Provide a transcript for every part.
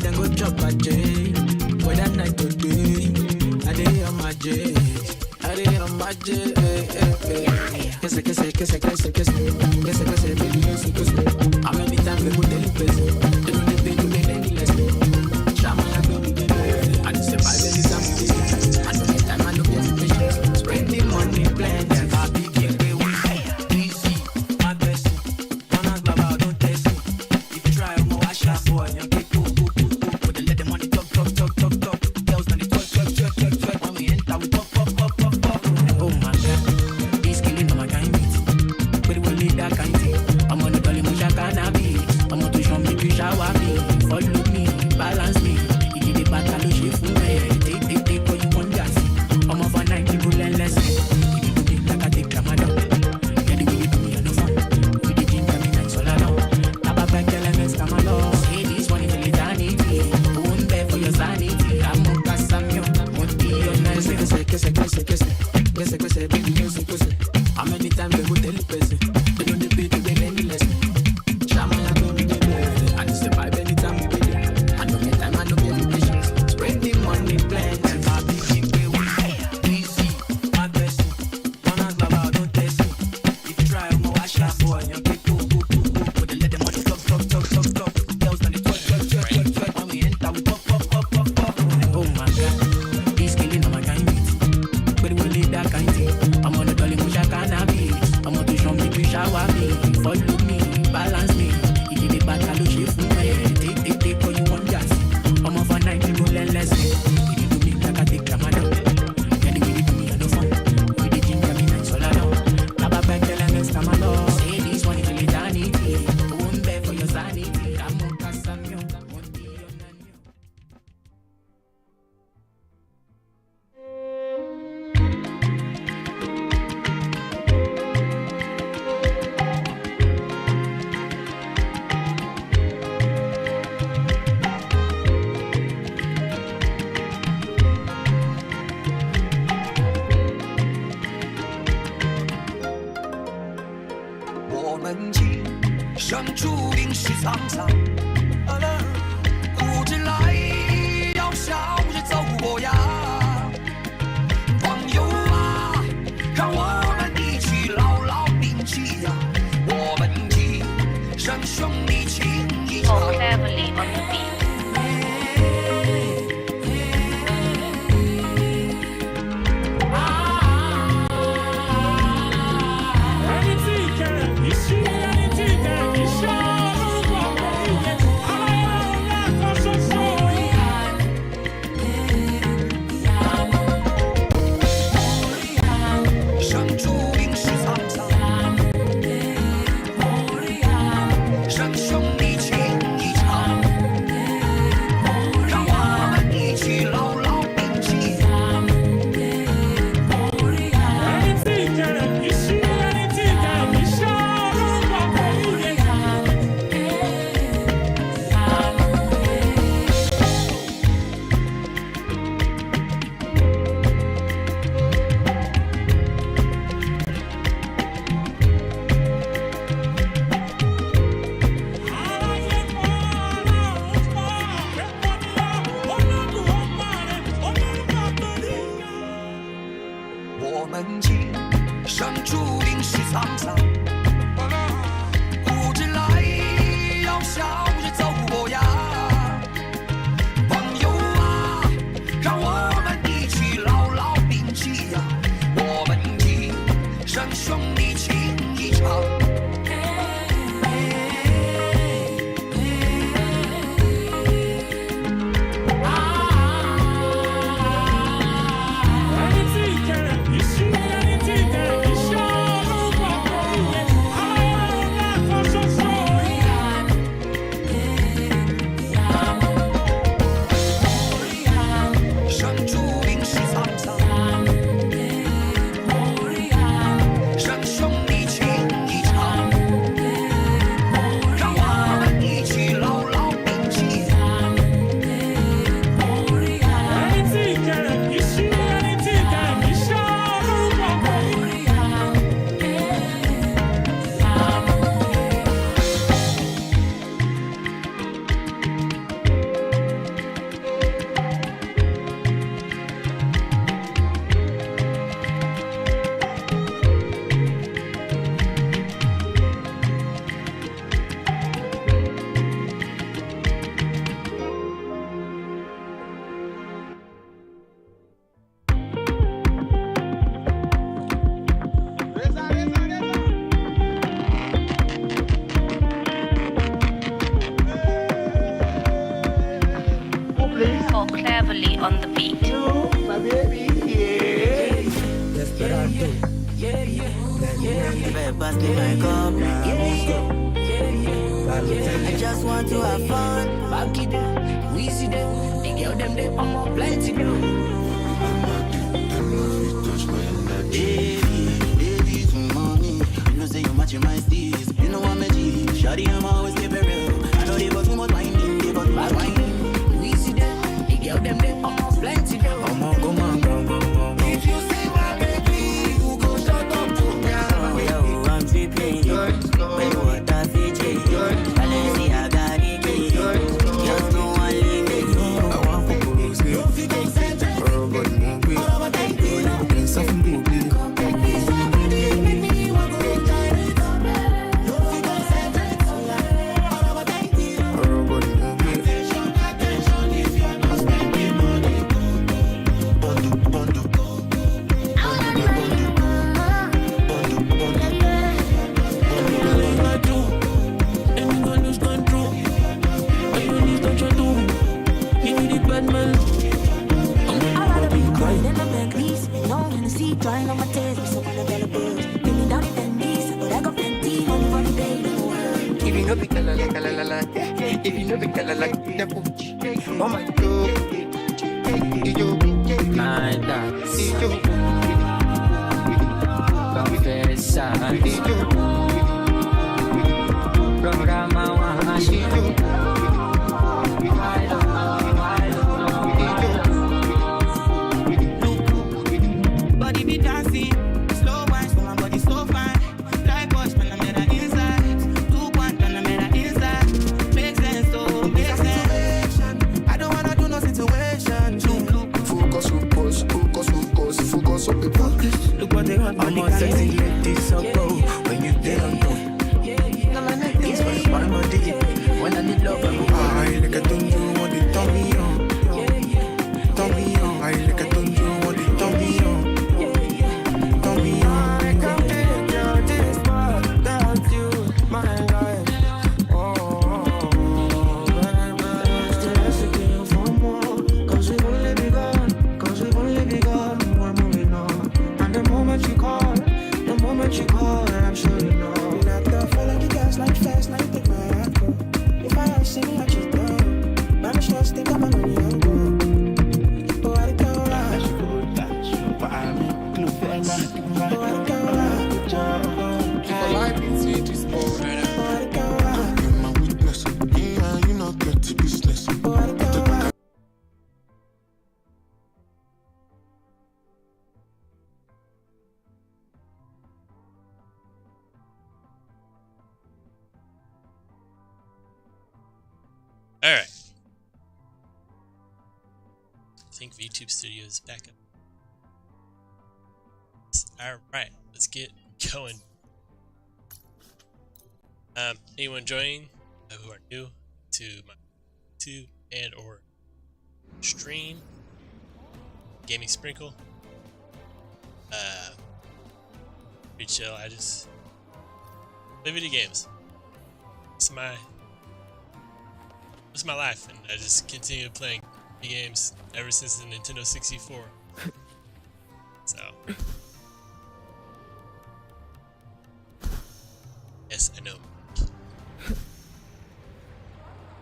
then go chop a J. For that night today, I dey on my J. I dey on my J. Kiss it, baby, kiss it. How many times they go tell you person? They don't need to make any less. Shama like baby, I just survive any time we dey. I don't get time, I don't get patience. Spread the money, plan. I be king, they will easy. My best, one ass baba, don't test me. If you try, more I shall boy. You get go. But they let the money talk. Girls on the twerk. When we enter, we pop. Oh my God, this killing on my kind beat. But it will lead that kind thing. I'm on the dolly, musha cannabis. I'm on to show me, to shower me. Follow me, balance me. You give the back, I'll shave for me. Take what you want, just. I'm off a 90 relentless. You do me like I take Ramadan. Yeah, the way you do me, I know fun. With the gym, coming nice all around. Taba back, elements, come along. Say this one is eternity. Won't bear for your sanity. I'm on Casamio. Won't be your nice. Kiss it, baby, kiss it. How many times they go tell the person? They don't debate to get any less. Shama like baby, I just survive anytime we get there. I don't get time, I don't get patience. Spread the money, plan. And I be king, we will easy. My best, one ass baba, don't test me. If you try, more I shall boy. You get go. But they let the money talk. Girls on the twerk. When we enter, we pop. Oh my God, this killing on my kind beat. But it will lead that kind thing. I'm on the dolly, musha cannabis. I'm on to show me, to shower me. Follow me, balance me. You give it back, I'll shave for me. Take what you want, just. I'm off a 90 relentless. You do me like I take Ramadan. Yeah, the way you do me, I know fun. With the gym, coming nice all around. Taba back, elements, come along. Say this one is a eternity. Won't bear for your sanity. I'm on Casamio. Won't be your nanny.我们今生注定是沧桑，苦之来要笑着走过呀，朋友啊，让我们一起牢牢铭记呀，我们今生兄弟情一场。Whole family on the beat. Anything can be seen, anything can be shown. more cleverly on the beat. My baby, yeah. Desperado. Babe, pass me my cup. I just want to have fun. Back it up, we see them. The girl them they more plenty though. Baby, some money. You know say you matching my steez. You know I'm a G. Shawty, I'm always keep it real. I know they got too much whining, they got too much whining. We see them. The girl them they more plenty though. Come on, come on, come on, come on. If you see my baby, you go shut up to me. Yo, I'm tripping. When you want that feature, Balenciaga, Ricky. Just no one leave me. I want to propose it. Oh, but no way. Bring something to me. Oh, but no way. I'd rather be crying in my Bentley's. No Hennessy, drying on my tears. We so unavailable. Give me down in Bentley's, but I got plenty. Only for the day in the world. If you know the color like la la la, if you know the color like the Gucci, oh my God, My dogs, yo, confessa. Programa one. Body be dancing, slow wine, so my body so fine. Like watch when I'm at the inside. 2 1 when I'm at the inside. Make sense, oh, make sense. I don't wanna do no situation. Focus on the focus. Look what they want, I'm a sexy lady, so go when you there on go. It's my body. When I need love, I go high like a tunju, want it tummy on. Tummy on, I like a tunju, want it tummy on. Tummy on. I can't picture this part without you, my life. Still asking for more. Cause we've only begun. We're moving on. And the moment you call, I'm sure you know. Not the fall like the gas, like fast, like take my heart go. If I ask you, I just don't. Man, I just think I'm on the young go. Oh, I can't lie. Oh, I can't lie. For life in cities, Oh, I can't lie. you're my weakness. Yeah, you not get to business. Oh, I can't lie. All right. I think VTube Studio is back up. All right, let's get going. Anyone joining who are new to my YouTube and or stream? Gaming Sprinkle. Pretty chill. I just play video games. It's my life, and I just continue playing video games ever since the Nintendo 64. So, yes, I know.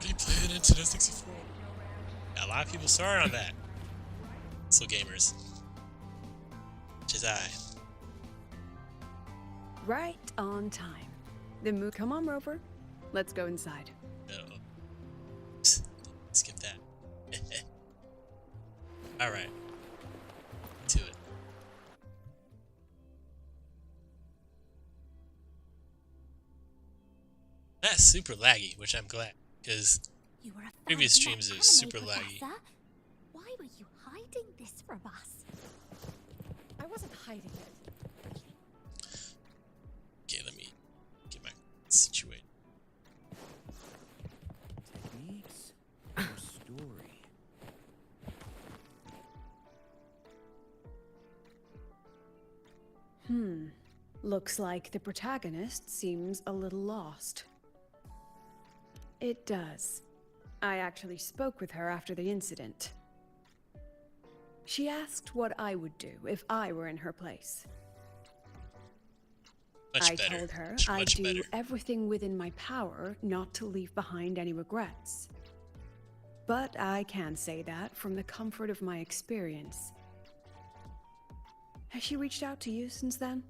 They play the Nintendo 64. A lot of people started on that. So gamers, which is I. Right on time. Then come on, Rover. Let's go inside. No. Skip that. Alright. To it. That's super laggy, which I'm glad, because You were a previous fast streams it anime was super laggy. professor. Why were you hiding this from us? I wasn't hiding it. Okay, let me get my situated. Techniques or story? Looks like the protagonist seems a little lost. It does. I actually spoke with her after the incident. She asked what I would do if I were in her place. Much I better. told her Much I'd do better. everything within my power not to leave behind any regrets. But I can say that from the comfort of my experience. Has she reached out to you since then?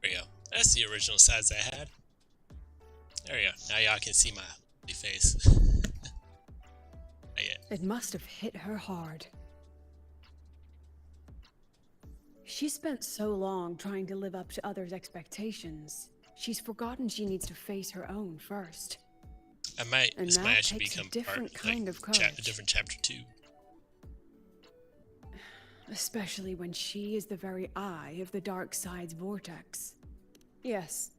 There we go. That's the original size I had. There we go. Now y'all can see my ugly face. Not yet. It must have hit her hard. She spent so long trying to live up to others' expectations. She's forgotten she needs to face her own first. And This that might actually takes a become different part, kind like, of courage. a different chapter 2. Especially when she is the very eye of the dark side's vortex. Yes,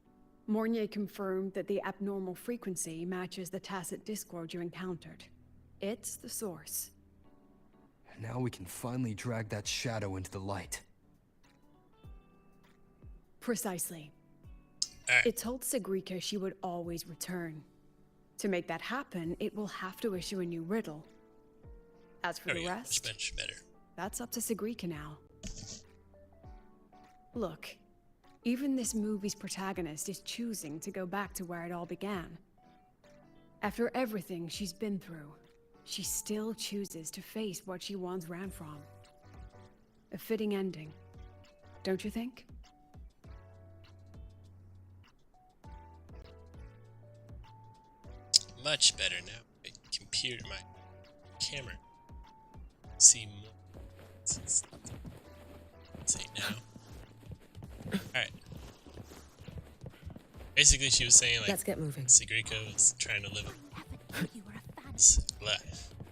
Mornier confirmed that the abnormal frequency matches the tacit discord you encountered. It's the source. Now we can finally drag that shadow into the light. Precisely. Alright. It told Sigrika she would always return. To make that happen, it will have to issue a new riddle. As for There we the go. rest, Much better. that's up to Sigrika now. Look, even this movie's protagonist is choosing to go back to where it all began. After everything she's been through, she still chooses to face what she once ran from. A fitting ending, don't you think? Much better now. My computer, my camera. See more. Let's see now. Alright. Basically, she was saying, like, Let's get moving. Sigrika was trying to live up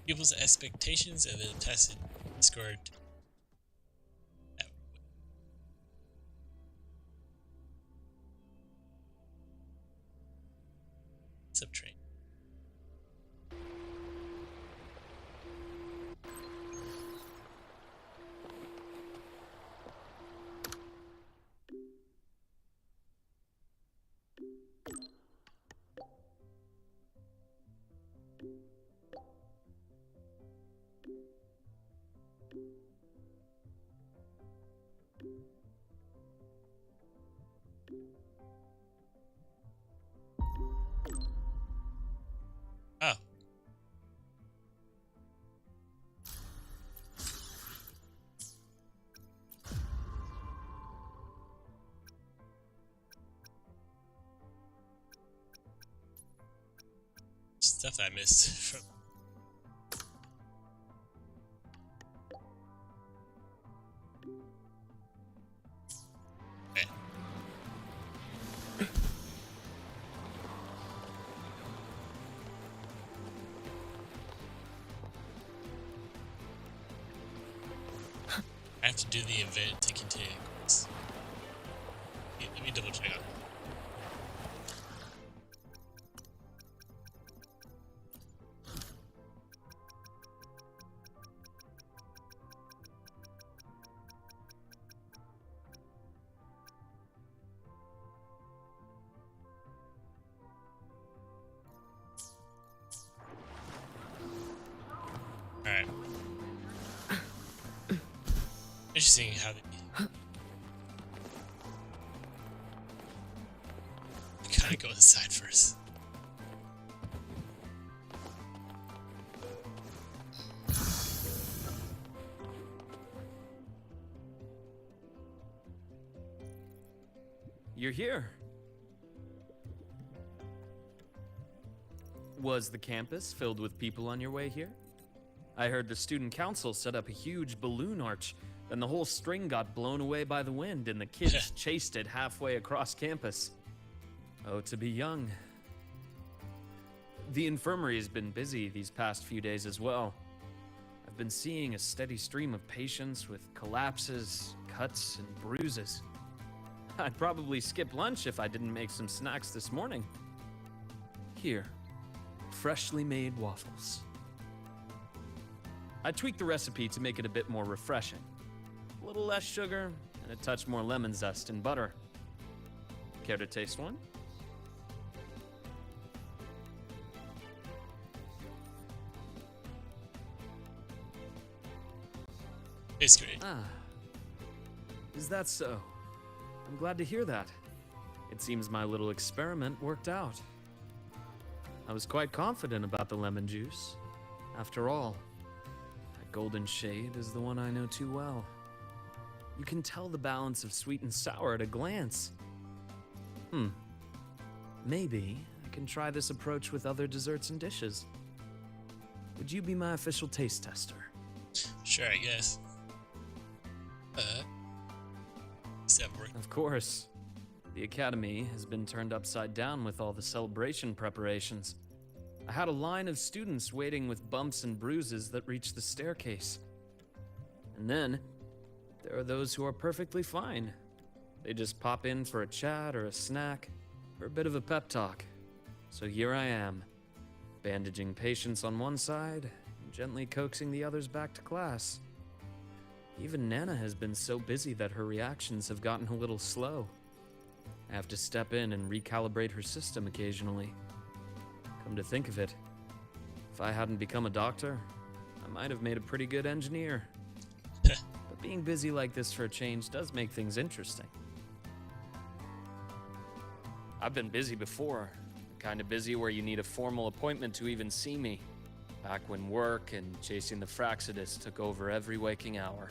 people's expectations and then tacit discord. Subtrain. Oh. Stuff I missed from. Okay. I have to do the event to continue the quest. Let me double check on that. Alright. Interesting how they gotta go inside first. You're here. Was the campus filled with people on your way here? I heard the student council set up a huge balloon arch, then the whole string got blown away by the wind and the kids chased it halfway across campus. Oh, to be young. The infirmary has been busy these past few days as well. I've been seeing a steady stream of patients with collapses, cuts, and bruises. I'd probably skip lunch if I didn't make some snacks this morning. Here, freshly made waffles. I tweaked the recipe to make it a bit more refreshing. A little less sugar and a touch more lemon zest and butter. Care to taste one? It's great. Ah. Is that so? I'm glad to hear that. It seems my little experiment worked out. I was quite confident about the lemon juice. After all, that golden shade is the one I know too well. You can tell the balance of sweet and sour at a glance. Maybe I can try this approach with other desserts and dishes. Would you be my official taste tester? Sure, I guess. Is that work? Of course. The academy has been turned upside down with all the celebration preparations. I had a line of students waiting with bumps and bruises that reached the staircase. And then, there are those who are perfectly fine. They just pop in for a chat or a snack, or a bit of a pep talk. So here I am, bandaging patients on one side, and gently coaxing the others back to class. Even Nana has been so busy that her reactions have gotten a little slow. I have to step in and recalibrate her system occasionally. Come to think of it, if I hadn't become a doctor, I might have made a pretty good engineer. But being busy like this for a change does make things interesting. I've been busy before, kind of busy where you need a formal appointment to even see me. Back when work and chasing the Fraxidus took over every waking hour.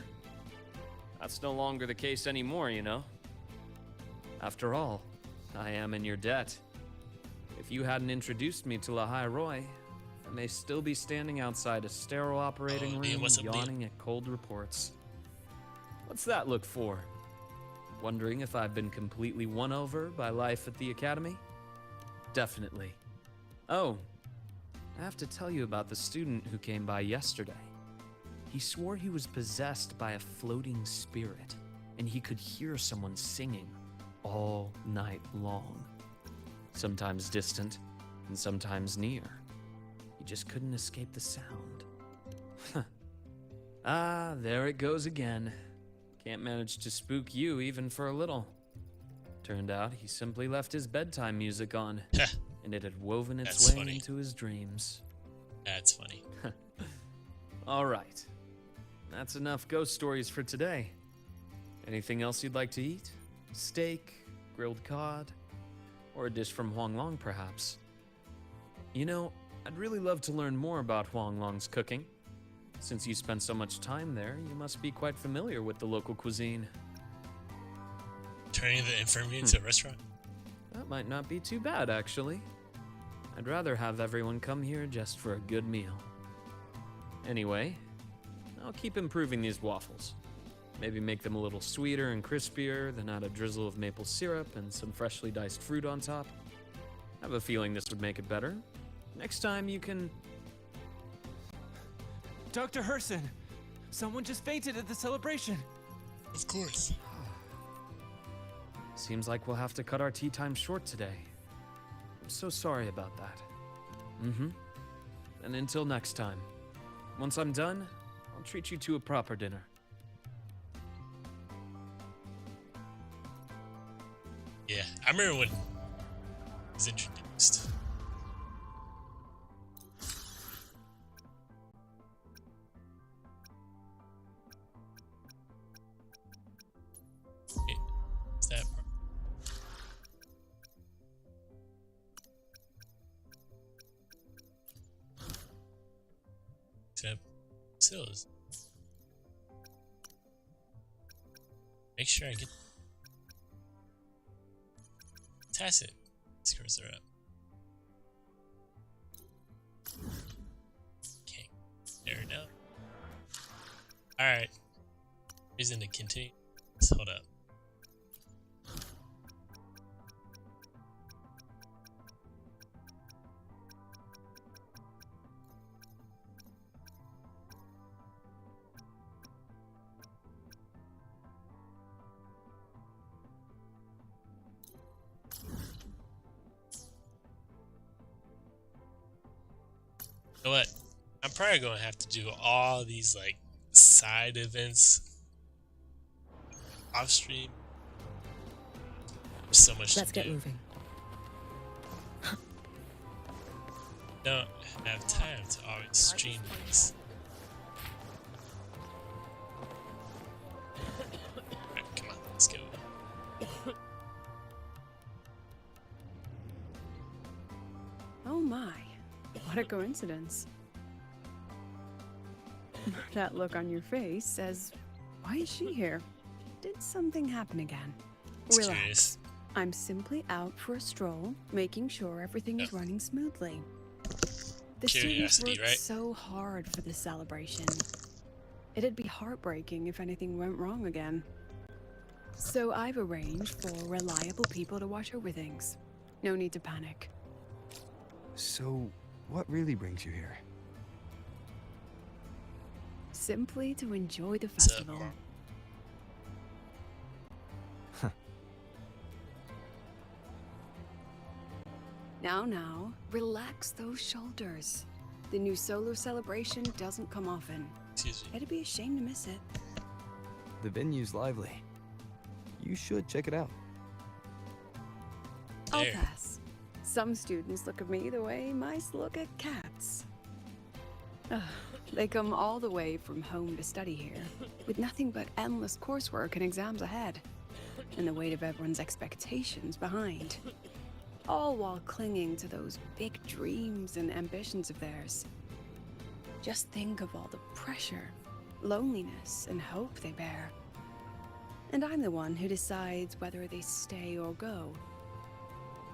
That's no longer the case anymore, you know? After all, I am in your debt. If you hadn't introduced me to Lahai Roy, I may still be standing outside a sterile operating room, what's up, yawning at cold reports. What's that look for? Wondering if I've been completely won over by life at the academy? Definitely. Oh, I have to tell you about the student who came by yesterday. He swore he was possessed by a floating spirit, and he could hear someone singing all night long. Sometimes distant, and sometimes near. He just couldn't escape the sound. Ah, there it goes again. Can't manage to spook you even for a little. Turned out he simply left his bedtime music on, and it had woven its That's way funny. into his dreams. That's funny. All right. That's enough ghost stories for today. Anything else you'd like to eat? Steak, grilled cod, or a dish from Huang Long, perhaps? You know, I'd really love to learn more about Huang Long's cooking. Since you spent so much time there, you must be quite familiar with the local cuisine. Turning the infirmary into a restaurant? That might not be too bad, actually. I'd rather have everyone come here just for a good meal. Anyway, I'll keep improving these waffles. Maybe make them a little sweeter and crispier, then add a drizzle of maple syrup and some freshly diced fruit on top. I have a feeling this would make it better. Next time you can... Dr. Herson, someone just fainted at the celebration. Of course. Seems like we'll have to cut our tea time short today. I'm so sorry about that. And until next time. Once I'm done, I'll treat you to a proper dinner. Yeah, I remember when it was introduced. Is that part? Except still is. Make sure I get Tacit. Screws her up. Okay. There we go. Alright. Reason to continue. Let's hold up. You know what? I'm probably gonna have to do all these like side events off stream. So much Let's to get do. moving. Don't have time to always stream these. Alright, come on, let's go. Oh my, what a coincidence. That look on your face says, why is she here? Did something happen again? Just Relax. curious. I'm simply out for a stroll, making sure everything is running smoothly. The students Curiosity, worked right? so hard for this celebration. It'd be heartbreaking if anything went wrong again. So I've arranged for reliable people to watch over things. No need to panic. So, what really brings you here? Simply to enjoy the What's up? festival. Now, relax those shoulders. The new solo celebration doesn't come often. Excuse me. It'd be a shame to miss it. The venue's lively. You should check it out. I'll There. pass. Some students look at me the way mice look at cats. Ugh, they come all the way from home to study here, with nothing but endless coursework and exams ahead, and the weight of everyone's expectations behind. All while clinging to those big dreams and ambitions of theirs. Just think of all the pressure, loneliness, and hope they bear. And I'm the one who decides whether they stay or go.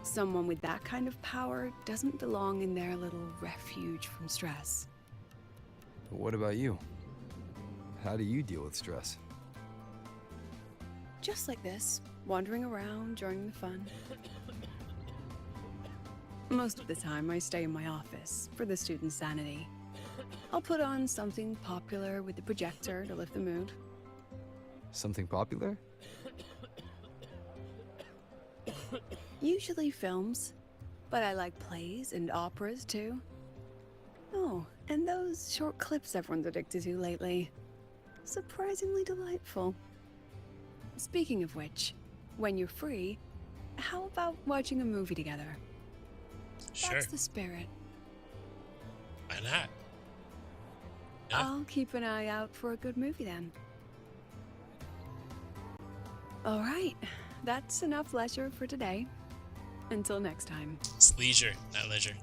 Someone with that kind of power doesn't belong in their little refuge from stress. But what about you? How do you deal with stress? Just like this, wandering around during the fun. Most of the time, I stay in my office for the students' sanity. I'll put on something popular with the projector to lift the mood. Something popular? Usually films, but I like plays and operas too. Oh, and those short clips everyone's addicted to lately. Surprisingly delightful. Speaking of which, when you're free, how about watching a movie together? Sure. That's the spirit. Why not? Yeah. I'll keep an eye out for a good movie then. All right, that's enough leisure for today. Until next time. It's leisure, not leisure.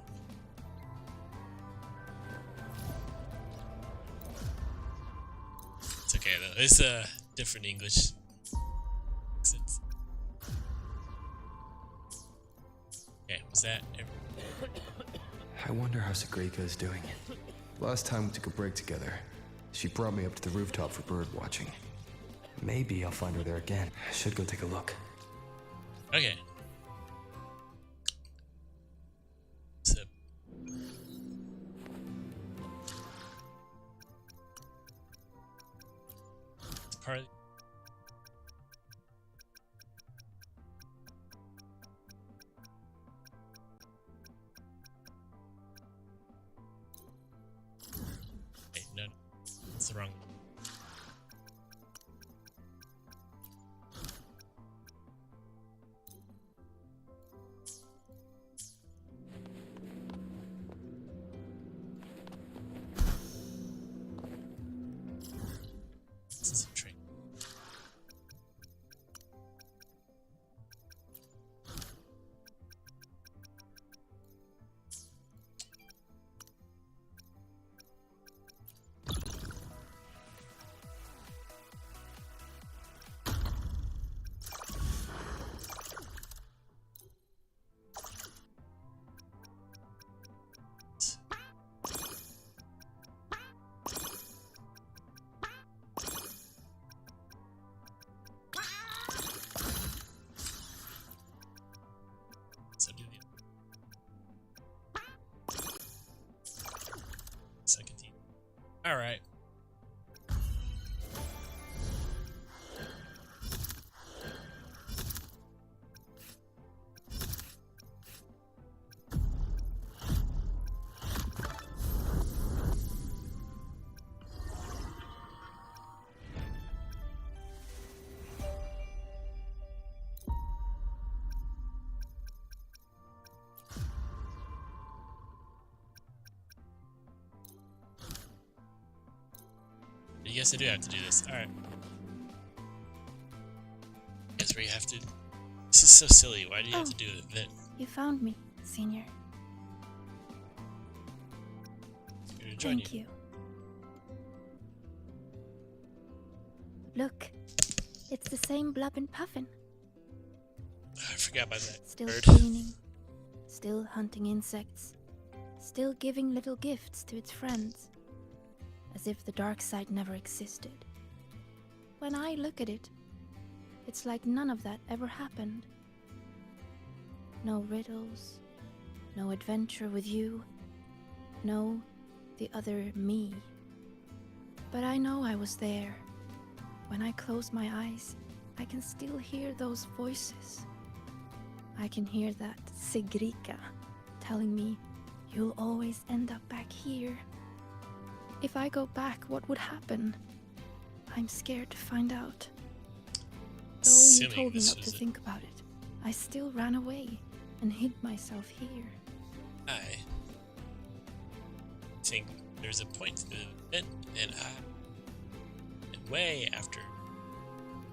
It's okay though. It's different English. Accents. Okay, was that? I wonder how Sagrika is doing. Last time we took a break together, she brought me up to the rooftop for bird watching. Maybe I'll find her there again. I should go take a look. Okay. So, it's part of Hey, no, it's the wrong one. This is a train. So do the second team. All right. guess I do have to do this. Alright. Guess where you have to... This is so silly. Why do you have to do it then? You found me, Senior. I'm here to join Thank you. Look, it's the same Blub and Puffin. I forgot about that. Still bird. cleaning, still hunting insects, still giving little gifts to its friends, as if the dark side never existed. When I look at it, it's like none of that ever happened. No riddles, no adventure with you, no the other me. But I know I was there. When I close my eyes, I can still hear those voices. I can hear that Sigrika telling me, you'll always end up back here. If I go back, what would happen? I'm scared to find out. Though you told me not to think about it, I still ran away and hid myself here. I think there's a point to the event, and way after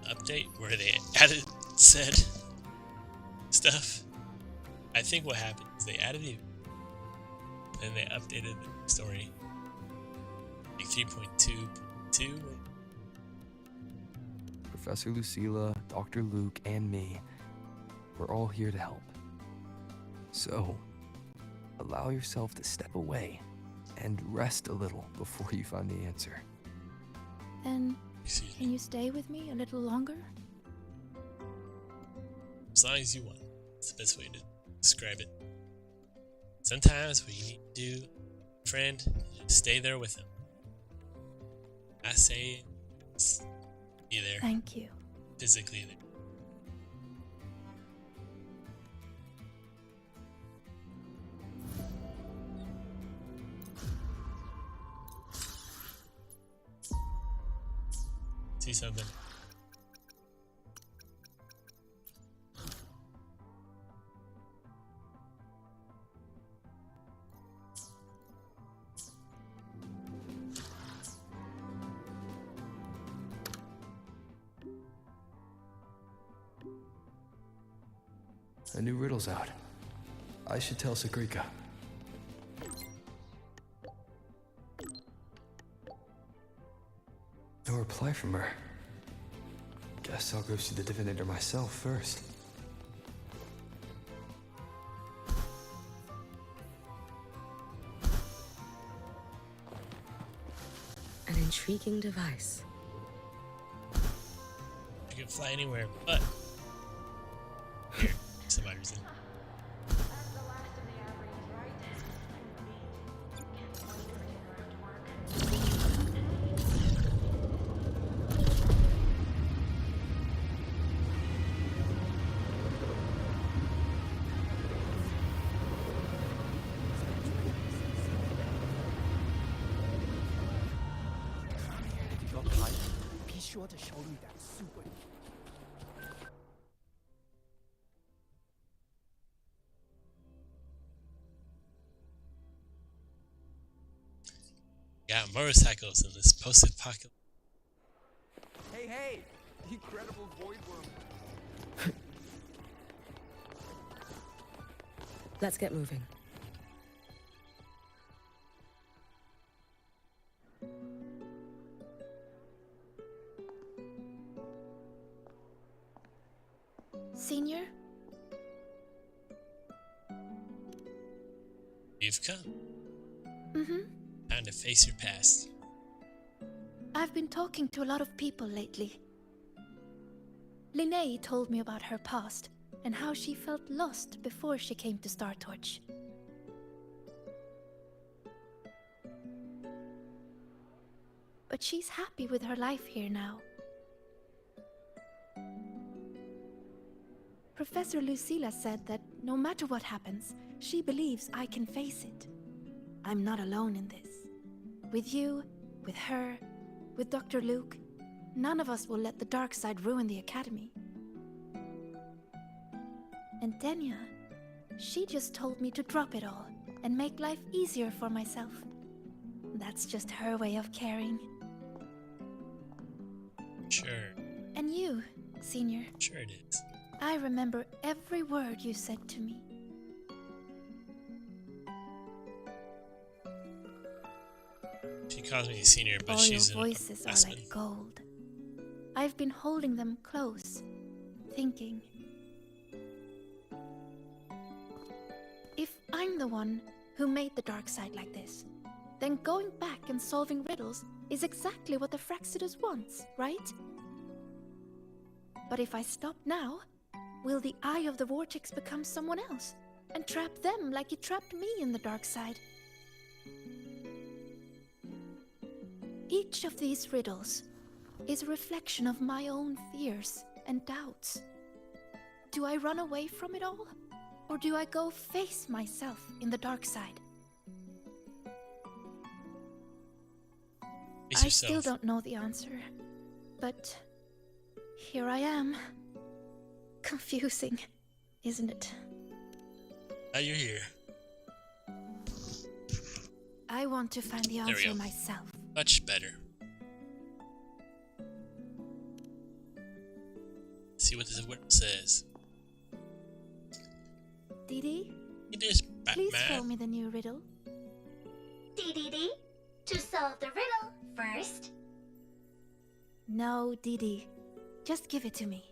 the update where they added said stuff, I think what happened is they added it, then they updated the story, like 3.2.2. Professor Lucilla, Dr. Luke, and me, we're all here to help. So, allow yourself to step away and rest a little before you find the answer. Then, can you stay with me a little longer? As long as you want. That's the best way to describe it. Sometimes what you need to do, friend, is stay there with him. I say, be there. Thank you. Physically there. See something? A new riddle's out. I should tell Sigrika. No reply from her. Guess I'll go see the divinator myself first. An intriguing device. You can fly anywhere, but here, somebody's in. Be sure to show me that super. Got motorcycles in this post-apocalypse. Hey! The incredible void worm. Let's get moving. Senior? You've come. Mm-hmm. Time to face your past. I've been talking to a lot of people lately. Linnea told me about her past and how she felt lost before she came to Star Torch. But she's happy with her life here now. Professor Lucilla said that no matter what happens, she believes I can face it. I'm not alone in this. With you, with her, with Dr. Luke, none of us will let the dark side ruin the Academy. And Denya, she just told me to drop it all and make life easier for myself. That's just her way of caring. Sure. And you, Senior. Sure it is. I remember every word you said to me. She calls me senior, but All she's your an voices are freshman. like gold. I've been holding them close, thinking. If I'm the one who made the dark side like this, then going back and solving riddles is exactly what the Fraxidus wants, right? But if I stop now, will the Eye of the Vortex become someone else and trap them like it trapped me in the dark side? Each of these riddles is a reflection of my own fears and doubts. Do I run away from it all? Or do I go face myself in the dark side? I still don't know the answer, but here I am. Confusing, isn't it? Now you're here. I want to find the There we answer go. myself. Much better. See what the word says. Didi, It is please show Batman. me the new riddle. DDD, to solve the riddle first. No, Didi. Just give it to me.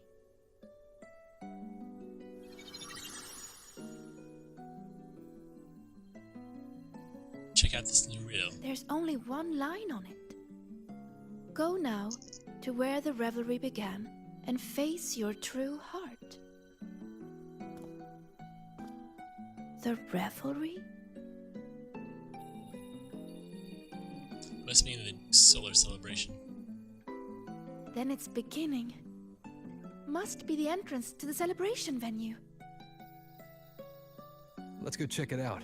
Check out this new riddle. There's only one line on it. Go now to where the revelry began and face your true heart. The revelry? Must mean the solar celebration. Then it's beginning. Must be the entrance to the celebration venue. Let's go check it out.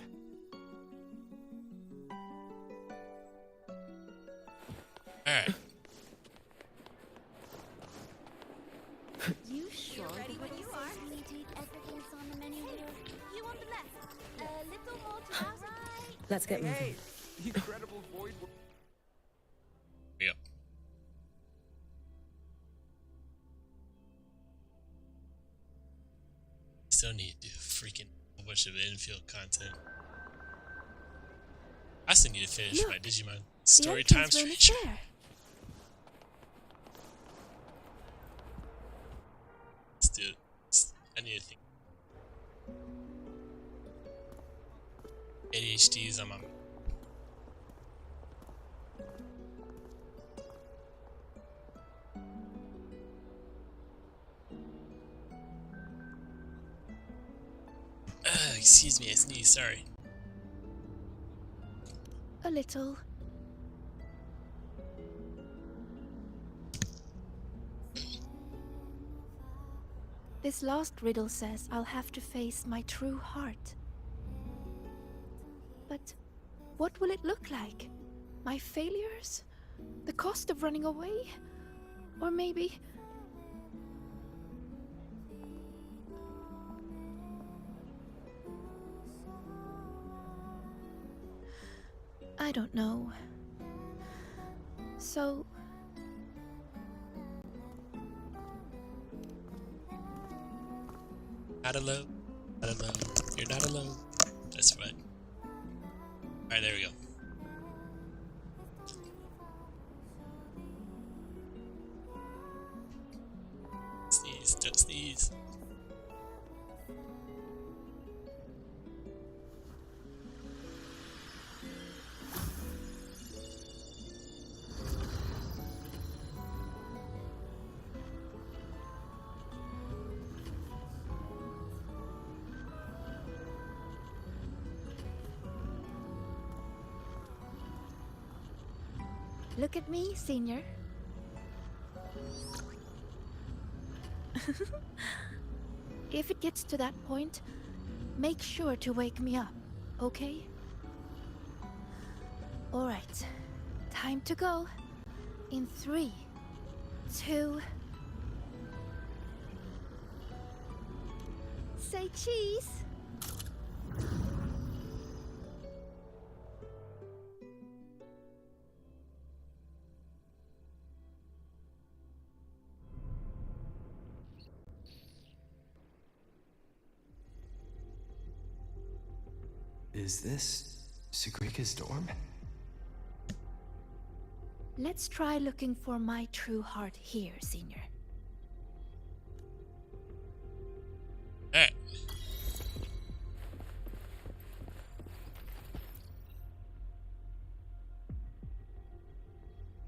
Alright. You sure? Ready when you are. Everything's on the menu. You on the left. A little more to the right. Let's get moving. Incredible void. Yep. Still need to do freaking a bunch of infield content. I still need to finish my Digimon story time entrance room is stretch. there. Let's do it. I need to think. ADHD is on my mind. Excuse me, I sneezed, sorry. A little. This last riddle says I'll have to face my true heart. But what will it look like? My failures? The cost of running away? Or maybe... I don't know. So... Not alone. Not alone. You're not alone. That's right. Alright, there we go. Sneeze, don't sneeze. Look at me, Senior. If it gets to that point, make sure to wake me up, okay? Alright, time to go. In 3, 2... Say cheese! Is this Sagrika's dorm? Let's try looking for my true heart here, Senior. Alright.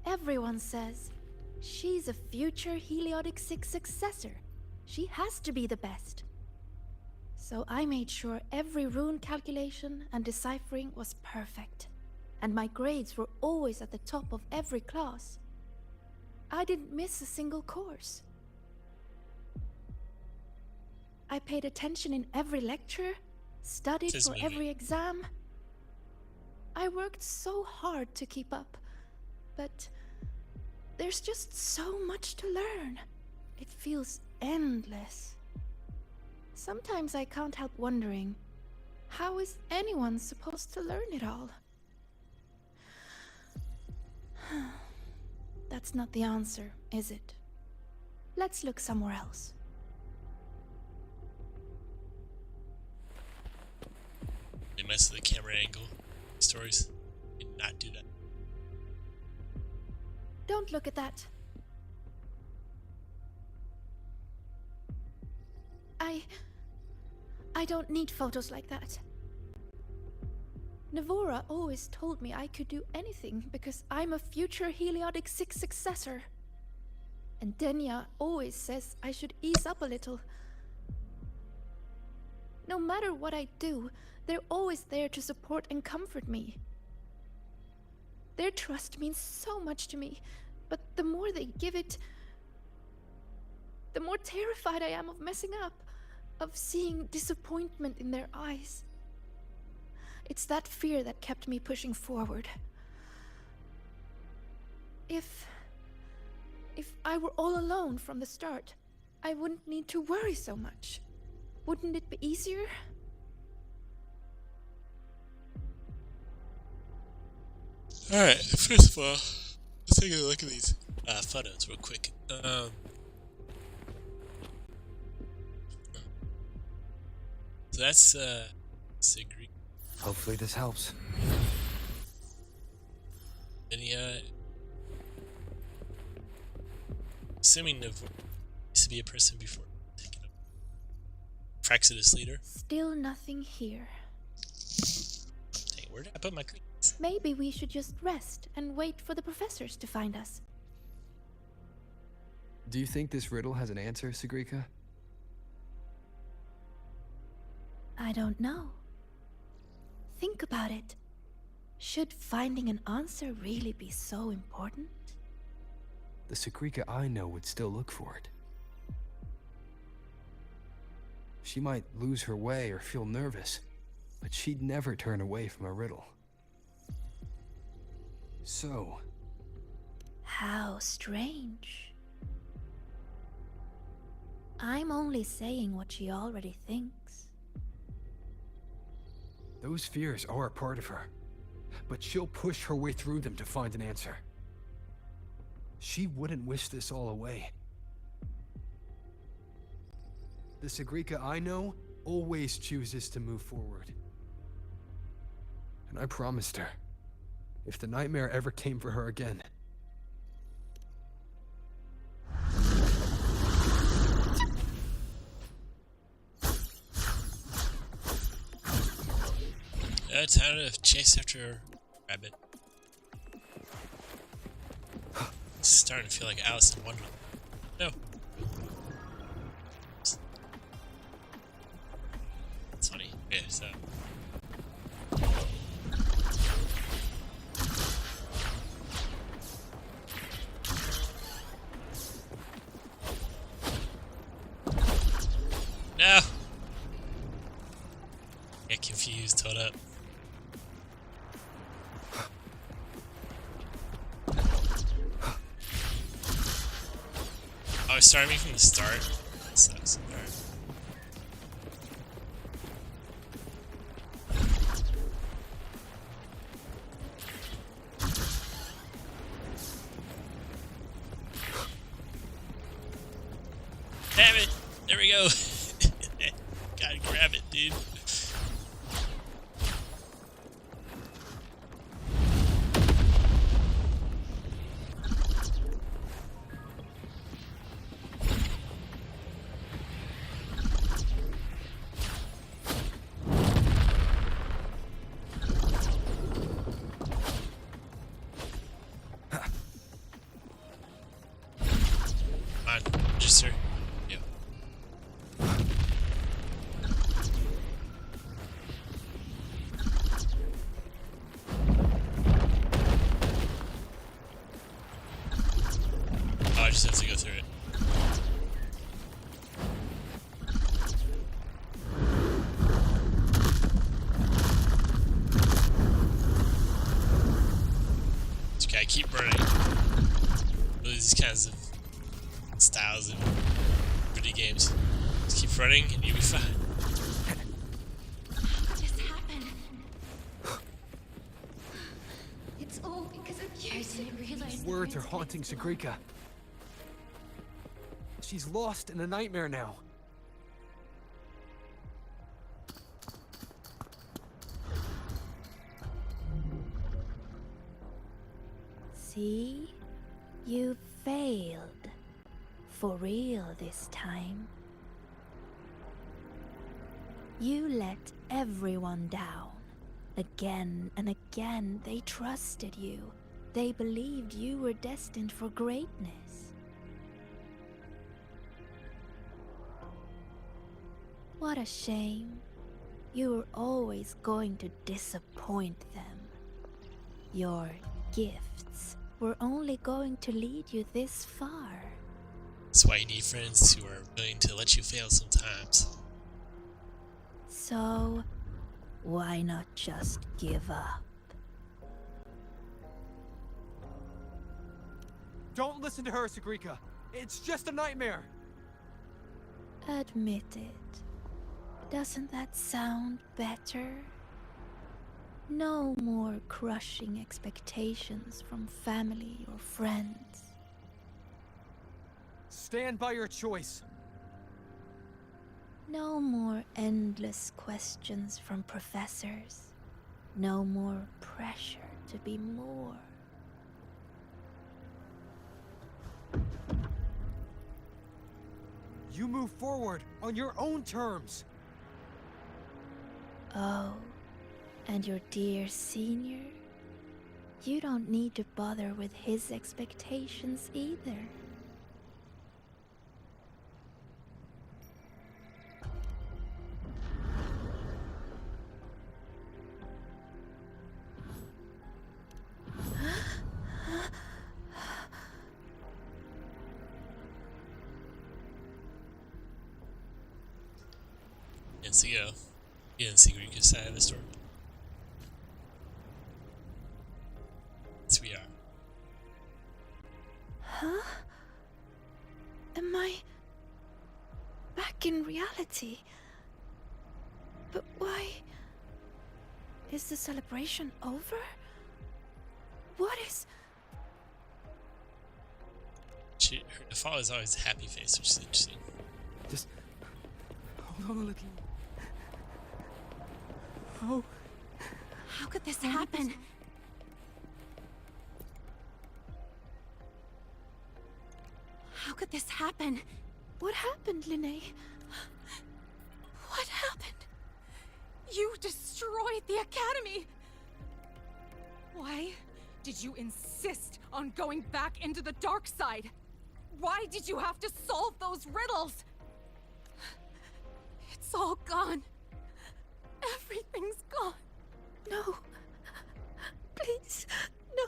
Everyone says she's a future Heliotic 6 successor. She has to be the best. So I made sure every rune calculation and deciphering was perfect. And my grades were always at the top of every class. I didn't miss a single course. I paid attention in every lecture, studied for every exam. I worked so hard to keep up, but there's just so much to learn. It feels endless. Sometimes I can't help wondering, how is anyone supposed to learn it all? That's not the answer, is it? Let's look somewhere else. They mess with the camera angle. Stories did not do that. Don't look at that. I don't need photos like that. Navora always told me I could do anything because I'm a future Heliotic 6 successor. And Denya always says I should ease up a little. No matter what I do, they're always there to support and comfort me. Their trust means so much to me, but the more they give it, the more terrified I am of messing up, of seeing disappointment in their eyes. It's that fear that kept me pushing forward. If I were all alone from the start, I wouldn't need to worry so much. Wouldn't it be easier? Alright, first of all, let's take a look at these photos real quick. So that's Sigrid. Hopefully this helps. Denya. Assuming Navora used to be a person before taking up Praxidus leader. Still nothing here. Dang, where did I put my cookies? Maybe we should just rest and wait for the professors to find us. Do you think this riddle has an answer, Sagrika? I don't know. Think about it. Should finding an answer really be so important? The Sagrika I know would still look for it. She might lose her way or feel nervous, but she'd never turn away from a riddle. So... How strange. I'm only saying what she already thinks. Those fears are a part of her, but she'll push her way through them to find an answer. She wouldn't wish this all away. The Sagrika I know always chooses to move forward. And I promised her, if the nightmare ever came for her again, Time to chase after a rabbit. It's starting to feel like Alice in Wonderland. No. That's funny. Yeah, so. No! Get confused, hold up. Oh, it's starting me from the start? That sucks. Alright. Damn it! There we go! Gotta grab it, dude. keep running. These kinds of styles in video games. Just keep running and you'll be fine. How could this happen? It's all because of you. I didn't realize. These words are haunting Sigrika. She's lost in a nightmare now. See? You failed. For real this time. You let everyone down. Again and again, they trusted you. They believed you were destined for greatness. What a shame. You were always going to disappoint them. Your gifts were only going to lead you this far. That's why you need friends who are willing to let you fail sometimes. So, why not just give up? Don't listen to her, Sigrika. It's just a nightmare. Admit it. Doesn't that sound better? No more crushing expectations from family or friends. Stand by your choice. No more endless questions from professors. No more pressure to be more. You move forward on your own terms. Oh, and your dear senior? You don't need to bother with his expectations either. And so go. You didn't see Rika's side of the story. Yes, we are. Huh? Am I back in reality? But why? Is the celebration over? What is... Her default is always a happy face, which is interesting. Just hold on a little. Oh. How could this happen? How could this happen? What happened, Linnea? What happened? You destroyed the Academy! Why did you insist on going back into the dark side? Why did you have to solve those riddles? It's all gone. Everything's gone. No. Please, no.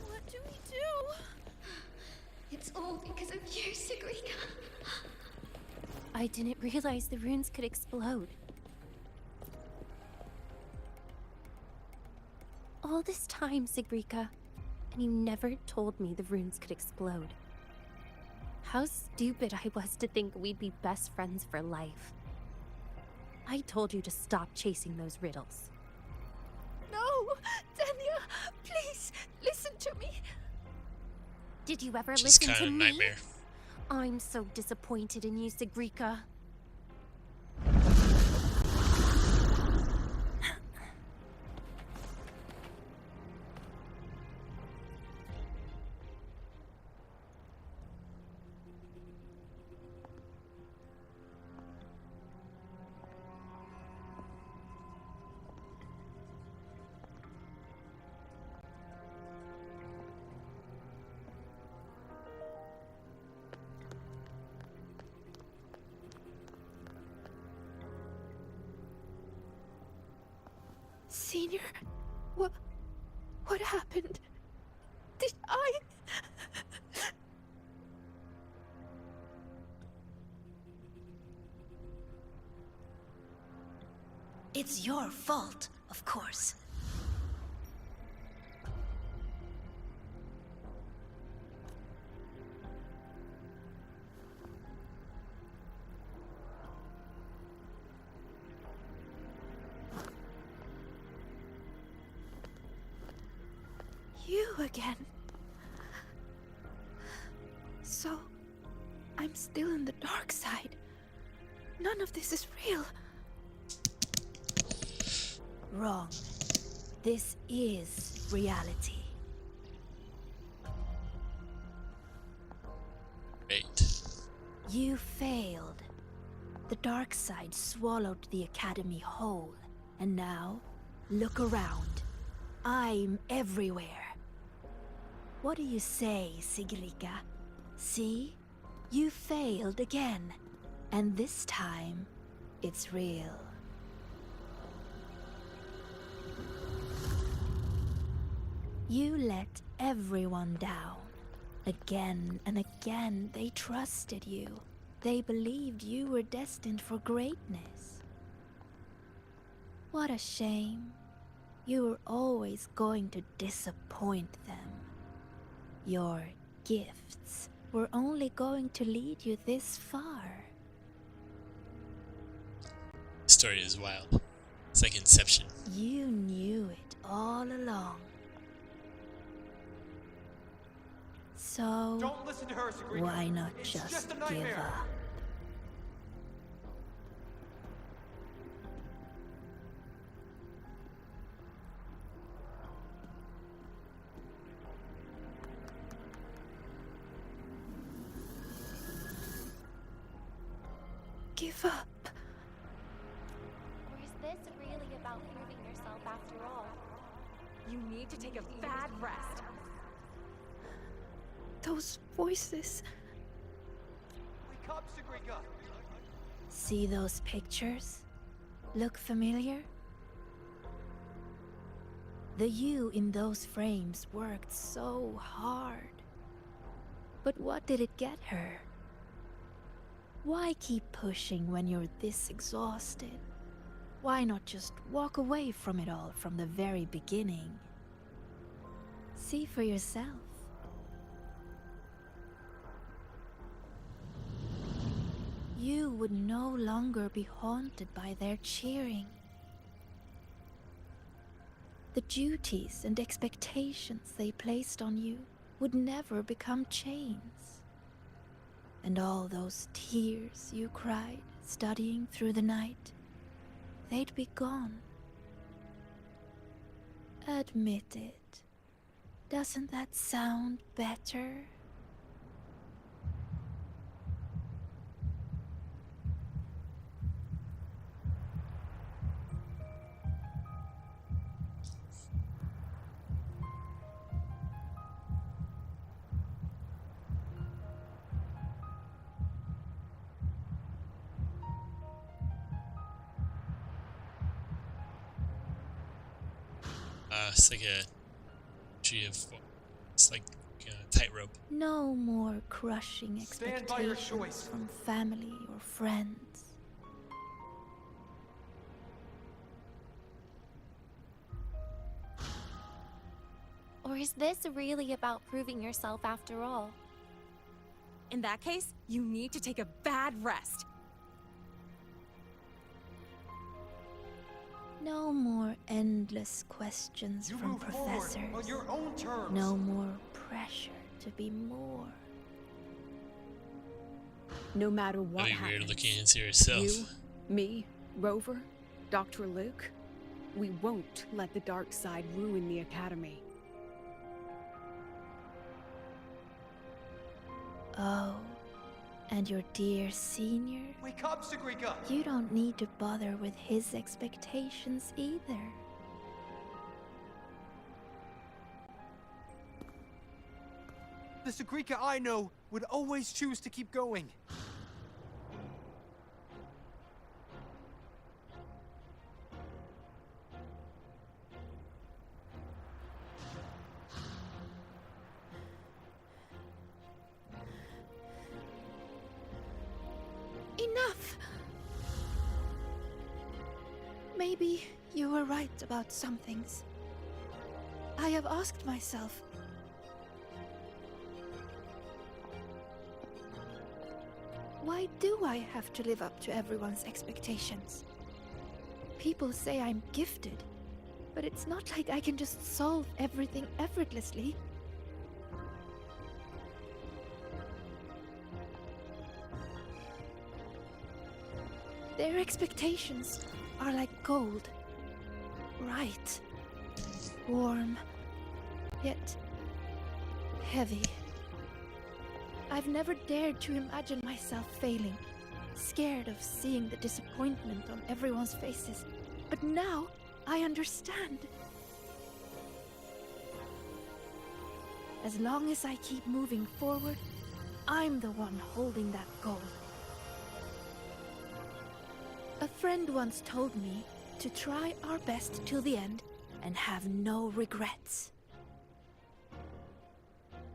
What do we do? It's all because of you, Sigrika. I didn't realize the runes could explode. All this time, Sigrika, and you never told me the runes could explode. How stupid I was to think we'd be best friends for life. I told you to stop chasing those riddles. No! Denya, please, listen to me. Did you ever Just listen kind to of me? nightmare. I'm so disappointed in you, Sigrika. Senior, what happened? Did I... It's your fault, of course. again. So, I'm still in the dark side. None of this is real. Wrong. This is reality. Great. You failed. The dark side swallowed the Academy whole. And now, look around. I'm everywhere. What do you say, Sigrika? See? You failed again. And this time, it's real. You let everyone down. Again and again, they trusted you. They believed you were destined for greatness. What a shame. You were always going to disappoint them. Your gifts were only going to lead you this far. The story is wild. It's like Inception. You knew it all along. So, Don't listen to her, Sagrika. why not It's just a give nightmare. up? Give up. Or is this really about proving yourself after all? You need to take a bad rest. Those voices. Wake up, Sagrika. See those pictures? Look familiar? The you in those frames worked so hard. But what did it get her? Why keep pushing when you're this exhausted? Why not just walk away from it all from the very beginning? See for yourself. You would no longer be haunted by their cheering. The duties and expectations they placed on you would never become chains. And all those tears you cried studying through the night, they'd be gone. Admit it. Doesn't that sound better? It's like a tree of, it's like a tightrope. No more crushing Stand by your expectations choice. from family or friends. Or is this really about proving yourself after all? In that case, you need to take a bad rest. No more endless questions You from move forward professors. on your own terms. No more pressure to be more. No matter what That'd be happens, weird looking into yourself. you, me, Rover, Dr. Luke, we won't let the dark side ruin the Academy. Oh, and your dear senior? Wake up, Sagrika. You don't need to bother with his expectations either. The Sagrika I know would always choose to keep going. Enough! Maybe you were right about some things. I have asked myself, why do I have to live up to everyone's expectations? People say I'm gifted, but it's not like I can just solve everything effortlessly. Their expectations are like gold. Bright, warm, yet heavy. I've never dared to imagine myself failing, scared of seeing the disappointment on everyone's faces. But now I understand. As long as I keep moving forward, I'm the one holding that goal. A friend once told me to try our best till the end and have no regrets.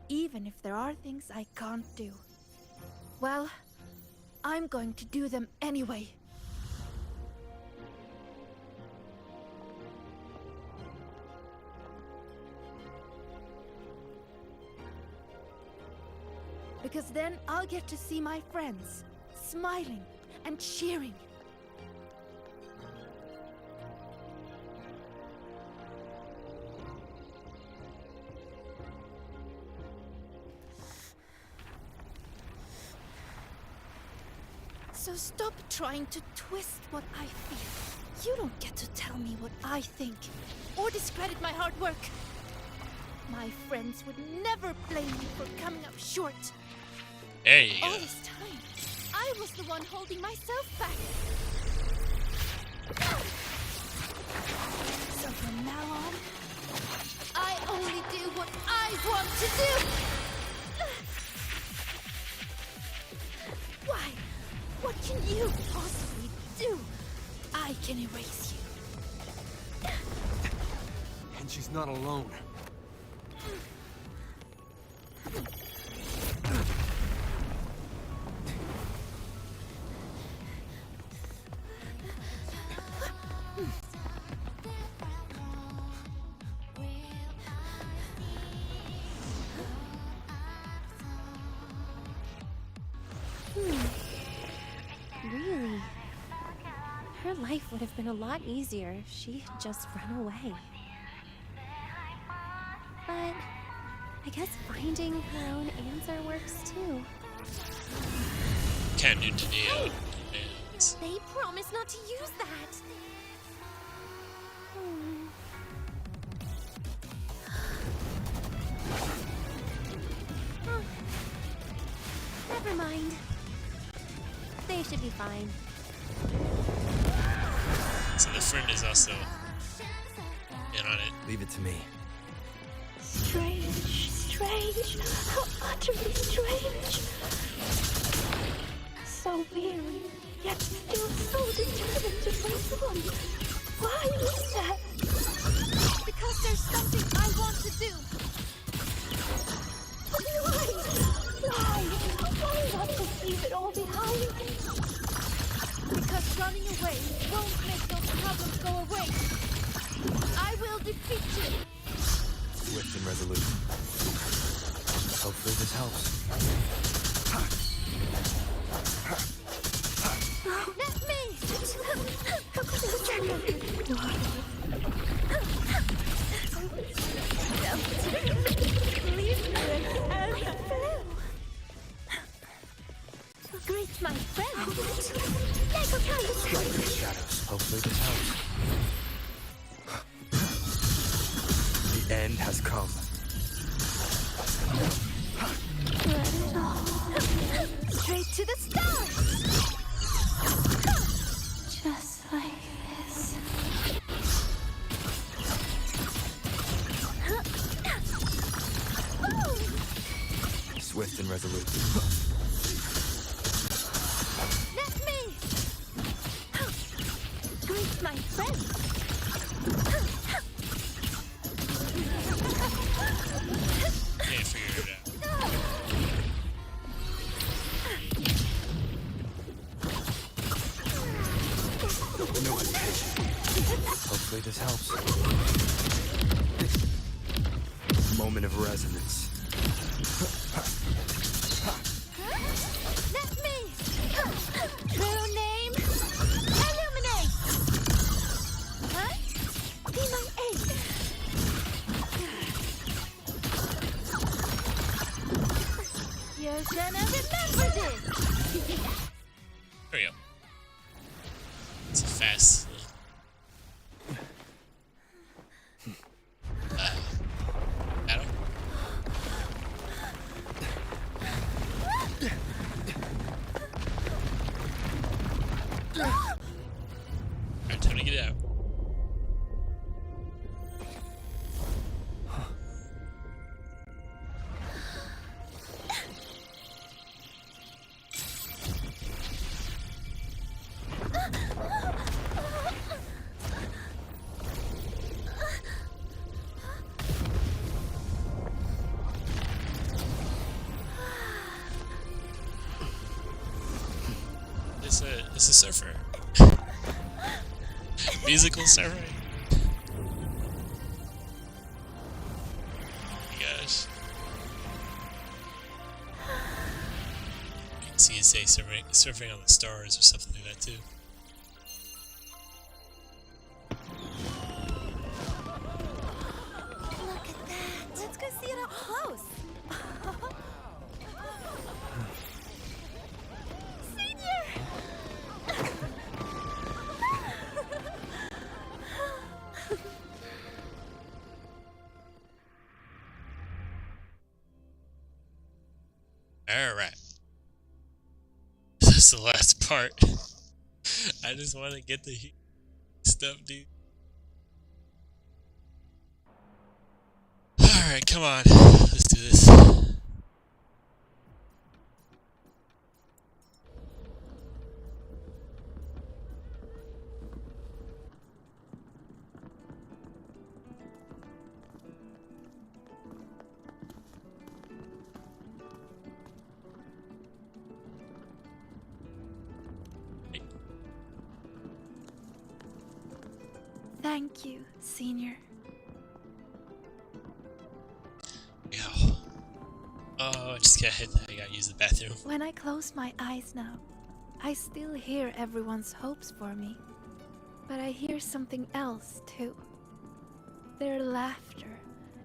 Even if there are things I can't do. Well, I'm going to do them anyway. Because then I'll get to see my friends, smiling and cheering. So stop trying to twist what I feel. You don't get to tell me what I think, or discredit my hard work. My friends would never blame me for coming up short. There you go. All this time, I was the one holding myself back. So from now on, I only do what I want to do. Why? What can you possibly do? I can erase you. And she's not alone. Really? Her life would have been a lot easier if she had just run away. But I guess finding her own answer works too. Can't do today. They promised not to use that. Oh, never mind. They should be fine. So the friend is also in on it. Leave it to me. Strange, strange, how utterly strange. So weary, yet still so determined to press on. Why is that? Because there's something I want to do. But why? Why? Why not just leave it all behind? Because running away won't make those problems go away. I will defeat you. Swift and resolute. Hopefully this helps. Let me! Greet my friend! Flight in the shadows. Hopefully this helps. The end has come. Straight to the stars! Just like this. Swift and resolute. Let me! Greet my friend! Yeah, figure it out. No hesitation. Hopefully this helps. Moment of resonance. Let me! True name? Illuminate! Huh? Be my aid! You're gonna remember this! There we go. ass. Adam? Alright, time to get out. It's a surfer. Musical surfer. Oh my gosh. You can see it say surfing on the stars or something like that too. Look at that. Let's go see it up close. Alright. That's the last part. I just want to get the stuff, dude. Alright, come on. Let's do this. Thank you, Senior. Yo. Oh, I just got hit. I gotta use the bathroom. When I close my eyes now, I still hear everyone's hopes for me. But I hear something else too. Their laughter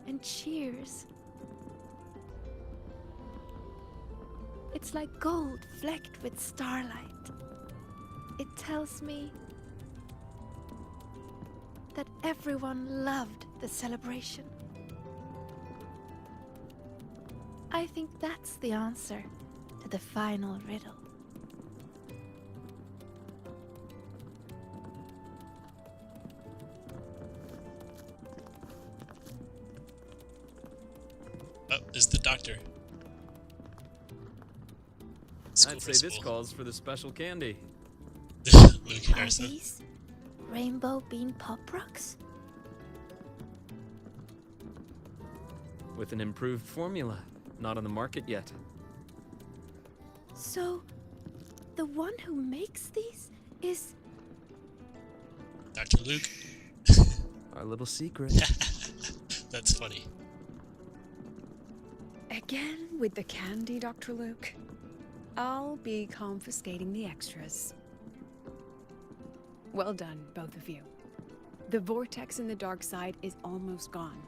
and cheers. It's like gold flecked with starlight. It tells me that everyone loved the celebration. I think that's the answer to the final riddle. Oh, there's the doctor. I'd say this calls for the special candy. Luke Are Harrison. these rainbow bean pop rocks? With an improved formula, not on the market yet. So, the one who makes these is... Dr. Luke. Our little secret. That's funny. Again with the candy, Dr. Luke? I'll be confiscating the extras. Well done, both of you. The vortex in the dark side is almost gone,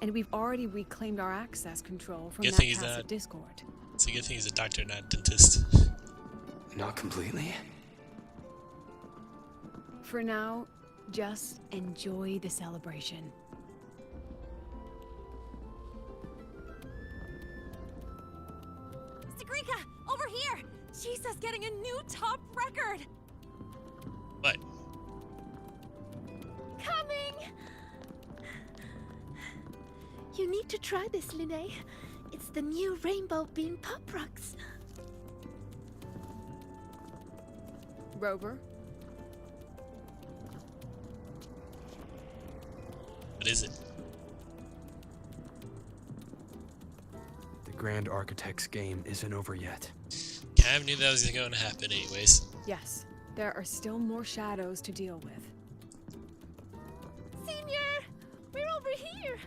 and we've already reclaimed our access control from Good that thing he's passive not- Discord. It's a good thing he's a doctor, not a dentist. Not completely. For now, just enjoy the celebration. Sagrika, over here! Jesus getting a new top record! What? Coming! You need to try this, Linnea. It's the new rainbow bean pop rocks. Rover? What is it? The Grand Architect's game isn't over yet. Cam knew that was going to happen anyways. Yes, there are still more shadows to deal with. Senior! We're over here!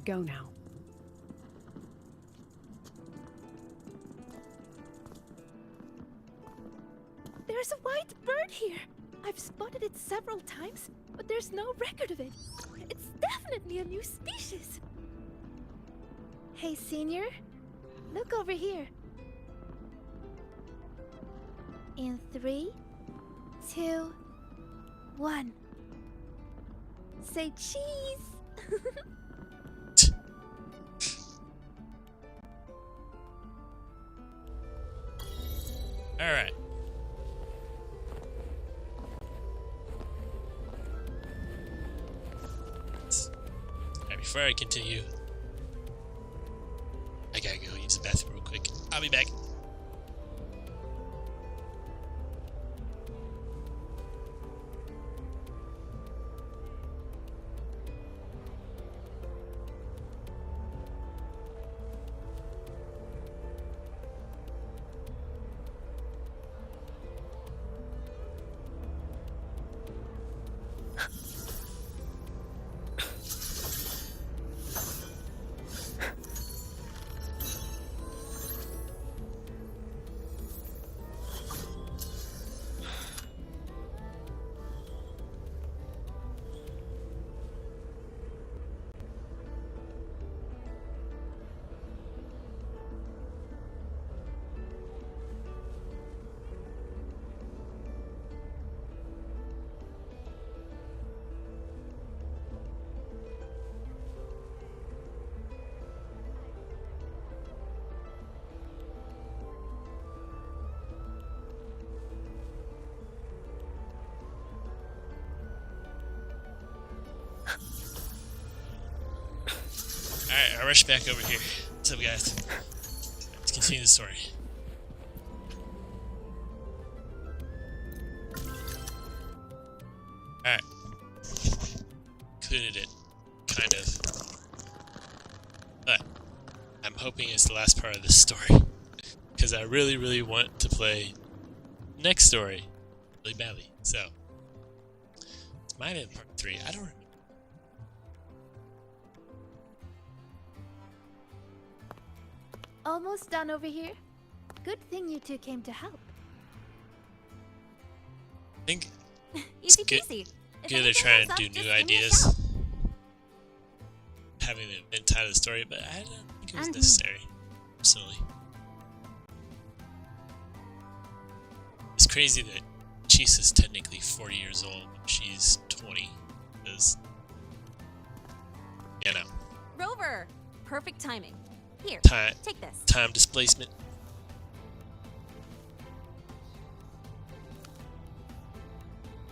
Go now. There's a white bird here. I've spotted it several times, but there's no record of it. It's definitely a new species. Hey, Senior. Look over here. In 3, 2, 1. Say cheese! Alright. Before I continue, I gotta go use the bathroom real quick. I'll be back. Alright, I rush back over here. What's up, guys? Let's continue the story. Alright. Concluded it. Kind of. But I'm hoping it's the last part of this story. Because I really, really want to play the next story really badly. So, it might have been part 3. I don't remember. Almost done over here. Good thing you two came to help. I think Easy good, peasy. If they're anything trying comes to up, do new just give me a ideas. shout. Having the event tied to the story, but I don't think it was And me. necessary, personally. It's crazy that Chisa's technically 40 years old, she's 20. Because, you know, Rover, perfect timing. Here, time, take this. time displacement.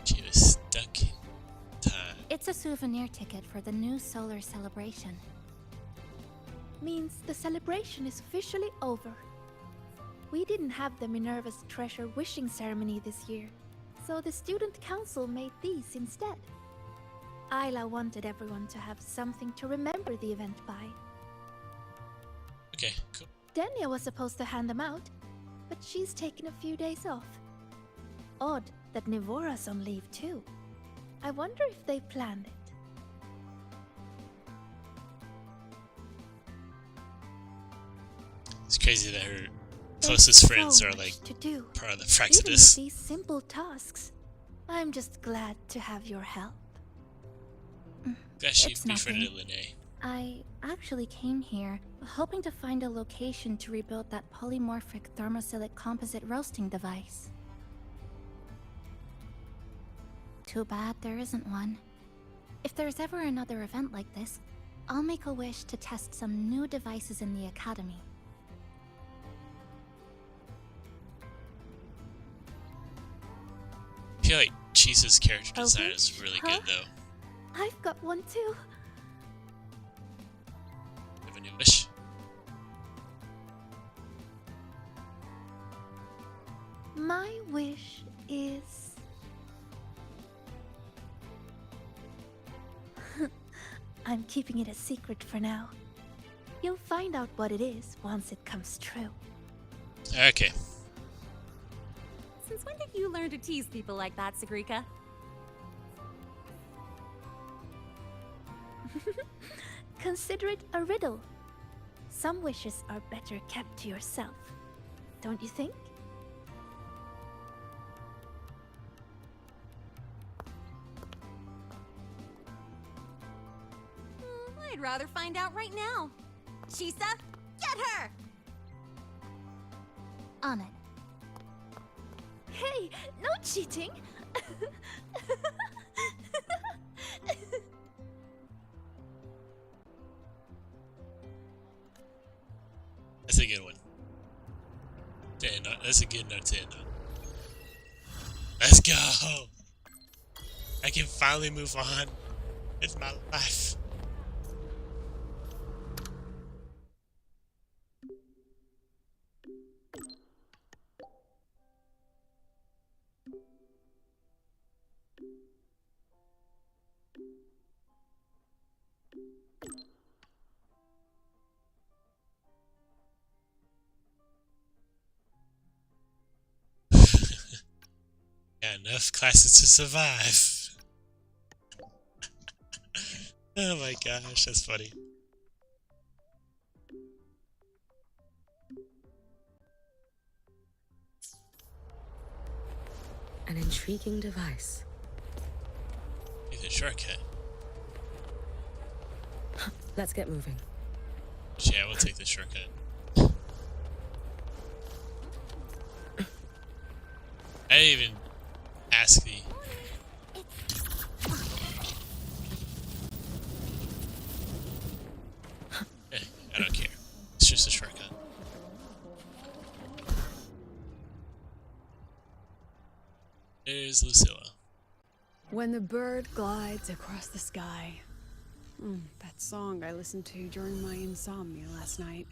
She was stuck in time. It's a souvenir ticket for the new solar celebration. Means the celebration is officially over. We didn't have the Minerva's Treasure wishing ceremony this year, so the student council made these instead. Isla wanted everyone to have something to remember the event by. Okay, cool. Denia was supposed to hand them out, but she's taken a few days off. Odd that Nivora's on leave too. I wonder if they planned it. It's crazy that her closest friends so are much like to do. part of the Even with Fraxidus. these simple tasks, I'm just glad to have your help. Glad she It's befriended nothing. Linnae. I actually came here hoping to find a location to rebuild that polymorphic thermosilate composite roasting device. Too bad there isn't one. If there's ever another event like this, I'll make a wish to test some new devices in the academy. I feel like Chisa's character A design wish, is really huh? good, though. I've got one too. Have a new wish. My wish is... I'm keeping it a secret for now. You'll find out what it is once it comes true. Okay. Since when did you learn to tease people like that, Sagrika? Consider it a riddle. Some wishes are better kept to yourself. Don't you think? I'd rather find out right now. Chisa, get her! On it. Hey, no cheating! That's a good one. That's a good note to end on. Let's go! I can finally move on with my life. Got enough classes to survive. Oh my gosh, that's funny. An intriguing device. Need a shortcut. Let's get moving. Yeah, we'll take the shortcut. I didn't even ask the... I don't care. It's just a shortcut. There's Lucilla. When the bird glides across the sky. That song I listened to during my insomnia last night.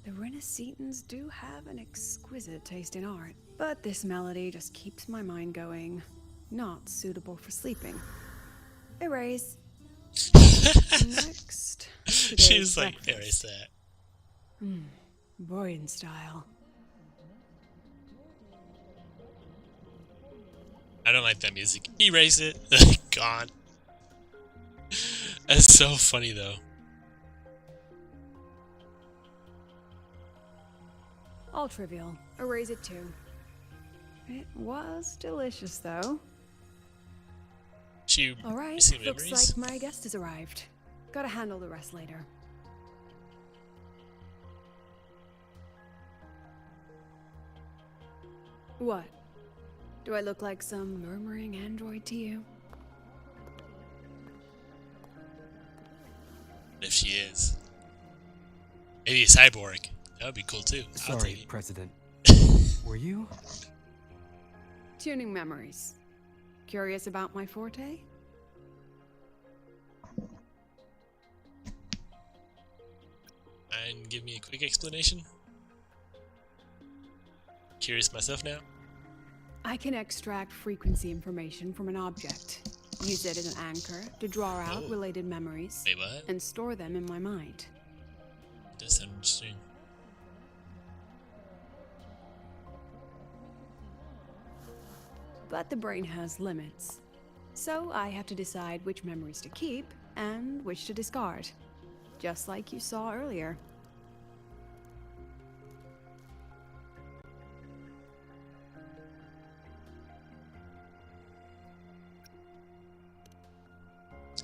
The Renaissance do have an exquisite taste in art, but this melody just keeps my mind going. Not suitable for sleeping. Erase. Next. She's like, erase that. Boyan style. I don't like that music. Erase it. Gone. That's so funny though. All trivial. Erase it too. It was delicious though. Alright, looks like my guest has arrived. Gotta handle the rest later. What? Do I look like some murmuring android to you? If she is. Maybe a cyborg. That would be cool too. I'll Sorry, take it. President. Were you? Tuning memories. Curious about my forte? And give me a quick explanation. Curious myself now. I can extract frequency information from an object, use it as an anchor to draw out related memories, Wait, what? and store them in my mind. Does sound interesting. But the brain has limits. So I have to decide which memories to keep and which to discard. Just like you saw earlier.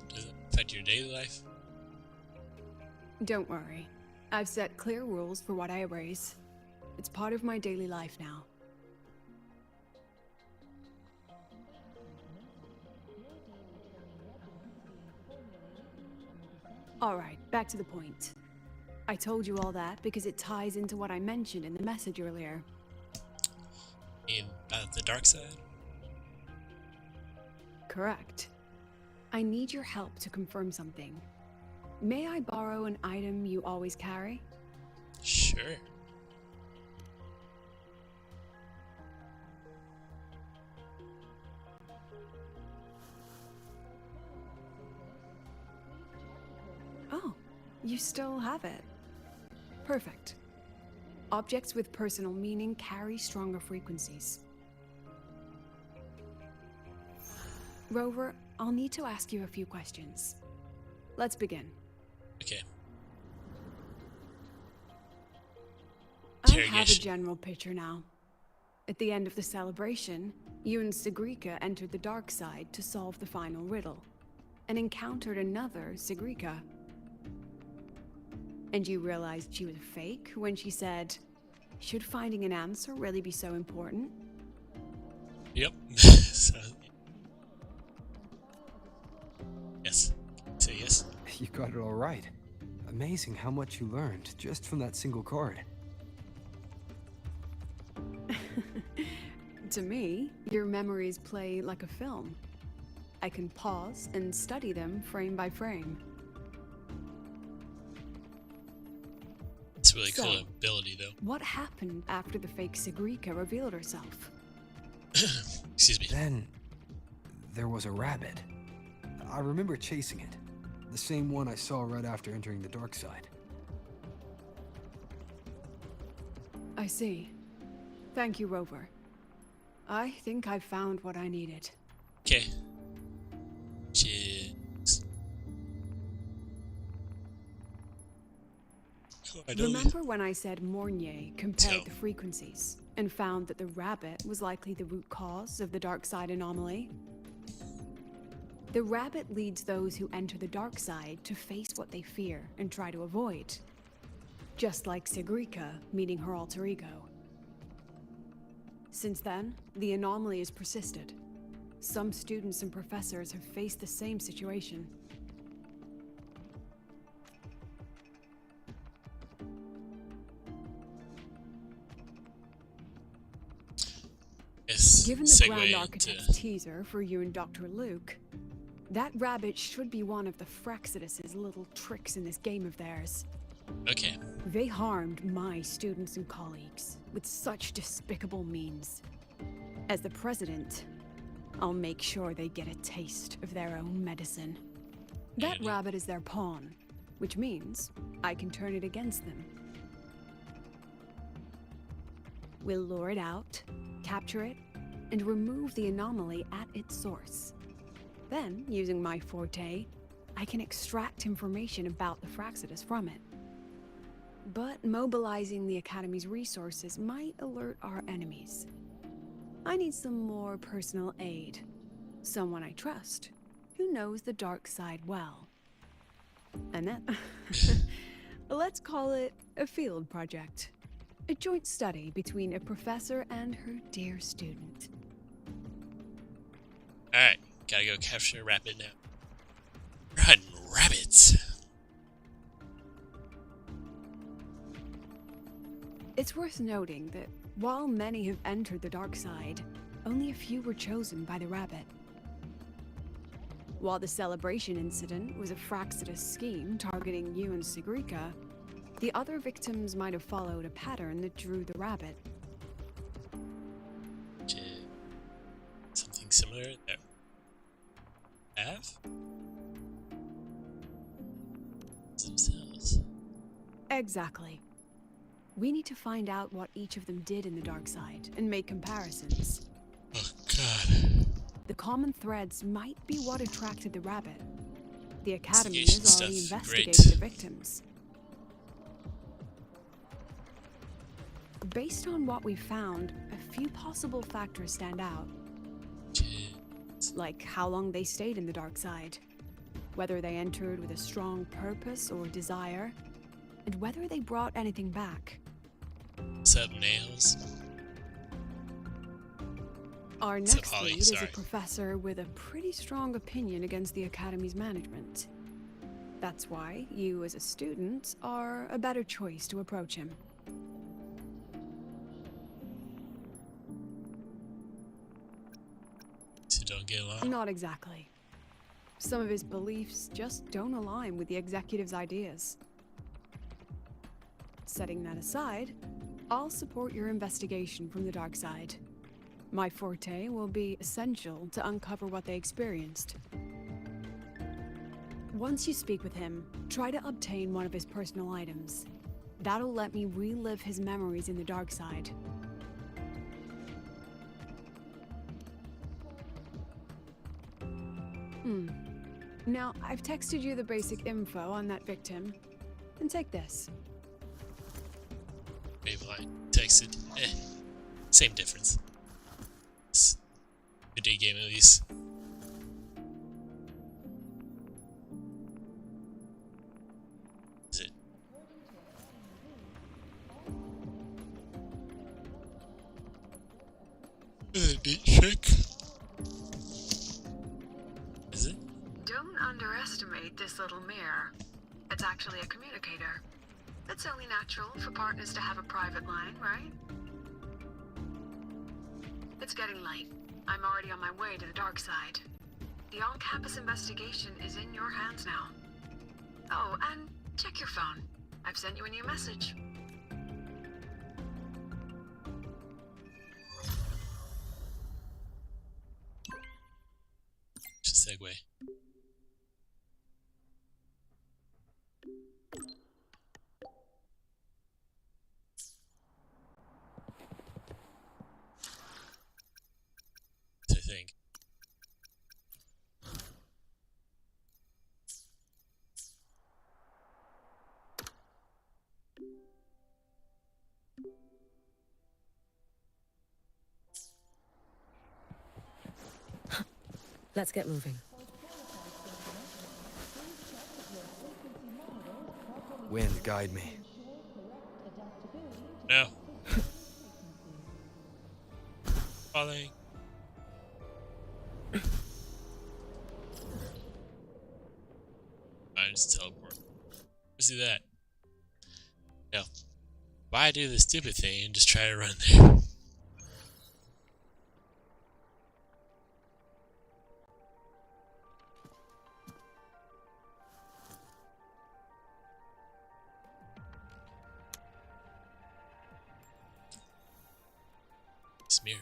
Does it affect your daily life? Don't worry. I've set clear rules for what I erase. It's part of my daily life now. Alright, back to the point. I told you all that because it ties into what I mentioned in the message earlier. About the dark side? Correct. I need your help to confirm something. May I borrow an item you always carry? Sure. Oh, you still have it. Perfect. Objects with personal meaning carry stronger frequencies. Rover, I'll need to ask you a few questions. Let's begin. Okay. I have a general picture now. At the end of the celebration, you and Sigrika entered the dark side to solve the final riddle, and encountered another Sigrika. And you realized she was fake when she said, "Should finding an answer really be so important?" Yep. So, yes. Say yes. You got it all right. Amazing how much you learned just from that single card. To me, your memories play like a film. I can pause and study them frame by frame. It's a really cool So, ability, though. What happened after the fake Sigrika revealed herself? Excuse me. Then there was a rabbit. I remember chasing it. The same one I saw right after entering the dark side. I see. Thank you, Rover. I think I found what I needed. Okay. Cheers. Remember when I said Mornier compared the frequencies and found that the rabbit was likely the root cause of the dark side anomaly? The rabbit leads those who enter the dark side to face what they fear and try to avoid. Just like Sigrika meeting her alter ego. Since then, the anomaly has persisted. Some students and professors have faced the same situation. Yes, Given the segue Grand Architect's teaser for you and Dr. Luke, that rabbit should be one of the Fraxidus' little tricks in this game of theirs. Okay. They harmed my students and colleagues with such despicable means. As the president, I'll make sure they get a taste of their own medicine. That rabbit is their pawn, which means I can turn it against them. We'll lure it out, capture it, and remove the anomaly at its source. Then, using my forte, I can extract information about the Fraxidus from it. But mobilizing the Academy's resources might alert our enemies. I need some more personal aid. Someone I trust, who knows the dark side well. And then, let's call it a field project. A joint study between a professor and her dear student. Alright, gotta go capture a rabbit now. Run, rabbits! It's worth noting that while many have entered the dark side, only a few were chosen by the rabbit. While the celebration incident was a Fraxidus scheme targeting you and Sigrika, the other victims might have followed a pattern that drew the rabbit. Something similar there. Have? Themselves. Exactly. We need to find out what each of them did in the dark side and make comparisons. Oh god. The common threads might be what attracted the rabbit. The Academy Investigation has already stuff, investigated great. the victims. Based on what we found, a few possible factors stand out. Like how long they stayed in the dark side, whether they entered with a strong purpose or desire, and whether they brought anything back. What's up, Nails? Our What's up, next Holly? lead is a Sorry. professor with a pretty strong opinion against the Academy's management. That's why you, as a student, are a better choice to approach him. So don't get along. Not exactly. Some of his beliefs just don't align with the executive's ideas. Setting that aside, I'll support your investigation from the dark side. My forte will be essential to uncover what they experienced. Once you speak with him, try to obtain one of his personal items. That'll let me relive his memories in the dark side. Now, I've texted you the basic info on that victim. And take this. Waveline. Texted. Same difference. It's video game at least. Is it? Neat trick. Is it? Don't underestimate this little mirror. It's actually a communicator. It's only natural for partners to have a private line, right? It's getting late. I'm already on my way to the dark side. The on-campus investigation is in your hands now. Oh, and check your phone. I've sent you a new message. Just a segue. I think. Let's get moving. Wind, guide me. No. Falling. I just teleport. Let's do that. No. Why do the stupid thing and just try to run there? This mirror.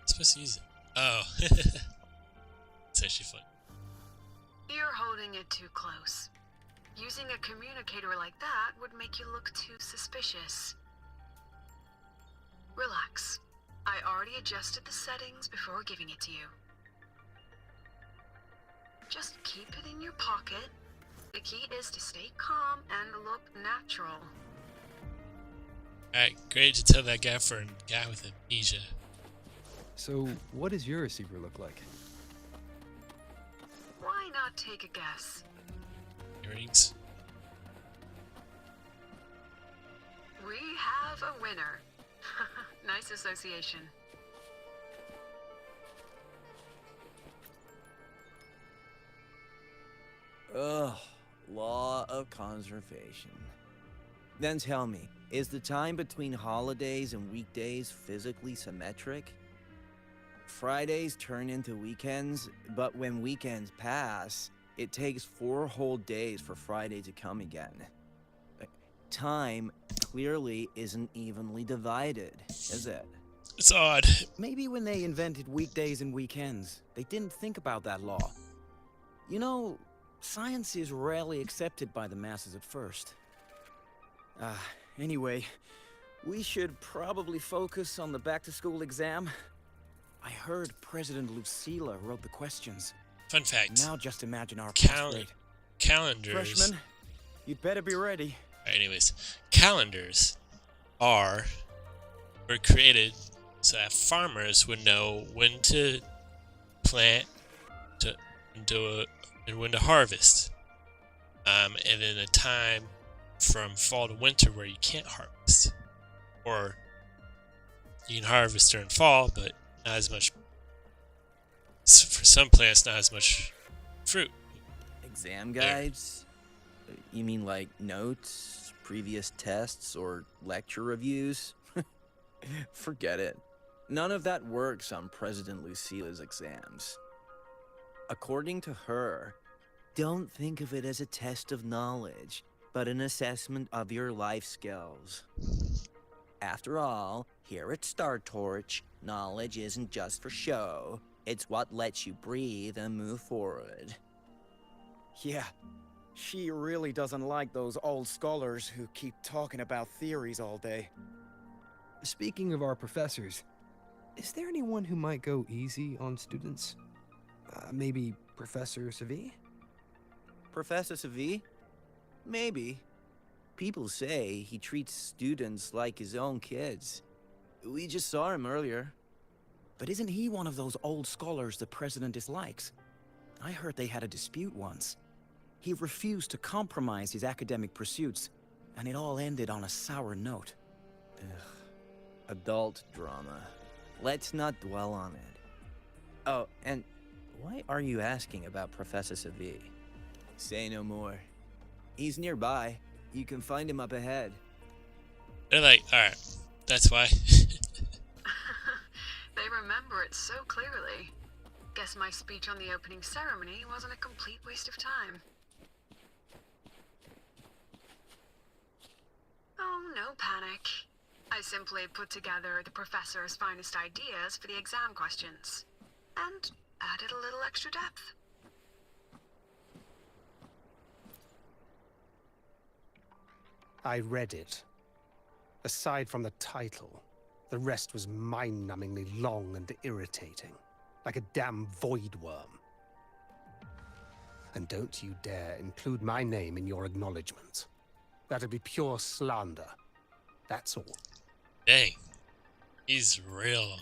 I'm supposed to use it. Oh. It's actually fun. You're holding it too close. Using a communicator like that would make you look too suspicious. Relax. I already adjusted the settings before giving it to you. Just keep it in your pocket. The key is to stay calm and look natural. Alright, great to tell that guy for a guy with amnesia. So, what does your receiver look like? Why not take a guess? Earrings. We have a winner. Nice association. Ugh, law of conservation. Then tell me, is the time between holidays and weekdays physically symmetric? Fridays turn into weekends, but when weekends pass, it takes 4 whole days for Friday to come again. Time clearly isn't evenly divided, is it? It's odd. Maybe when they invented weekdays and weekends, they didn't think about that law. You know, science is rarely accepted by the masses at first. Anyway, we should probably focus on the back-to-school exam. I heard President Lucilla wrote the questions. Fun fact. Now just imagine our pass rate. Calendars. Freshman, you'd better be ready. Alright, anyways, calendars were created so that farmers would know when to plant and when to harvest. And then a time from fall to winter where you can't harvest. Or you can harvest during fall, but not as much. For some plants, not as much fruit. Exam guides? You mean like notes, previous tests, or lecture reviews? Forget it. None of that works on President Lucilla's exams. According to her, don't think of it as a test of knowledge, but an assessment of your life skills. After all, here at Star Torch, knowledge isn't just for show. It's what lets you breathe and move forward. Yeah, she really doesn't like those old scholars who keep talking about theories all day. Speaking of our professors, is there anyone who might go easy on students? Maybe Professor Savi? Professor Savi? Maybe. People say he treats students like his own kids. We just saw him earlier. But isn't he one of those old scholars the president dislikes? I heard they had a dispute once. He refused to compromise his academic pursuits, and it all ended on a sour note. Ugh. Adult drama. Let's not dwell on it. Oh, and why are you asking about Professor Savi? Say no more. He's nearby. You can find him up ahead. They're like, alright, that's why. They remember it so clearly. Guess my speech on the opening ceremony wasn't a complete waste of time. Oh, no panic. I simply put together the professor's finest ideas for the exam questions, and added a little extra depth. I read it. Aside from the title, the rest was mind-numbingly long and irritating, like a damn void worm. And don't you dare include my name in your acknowledgements. That'd be pure slander. That's all. Dang. He's real.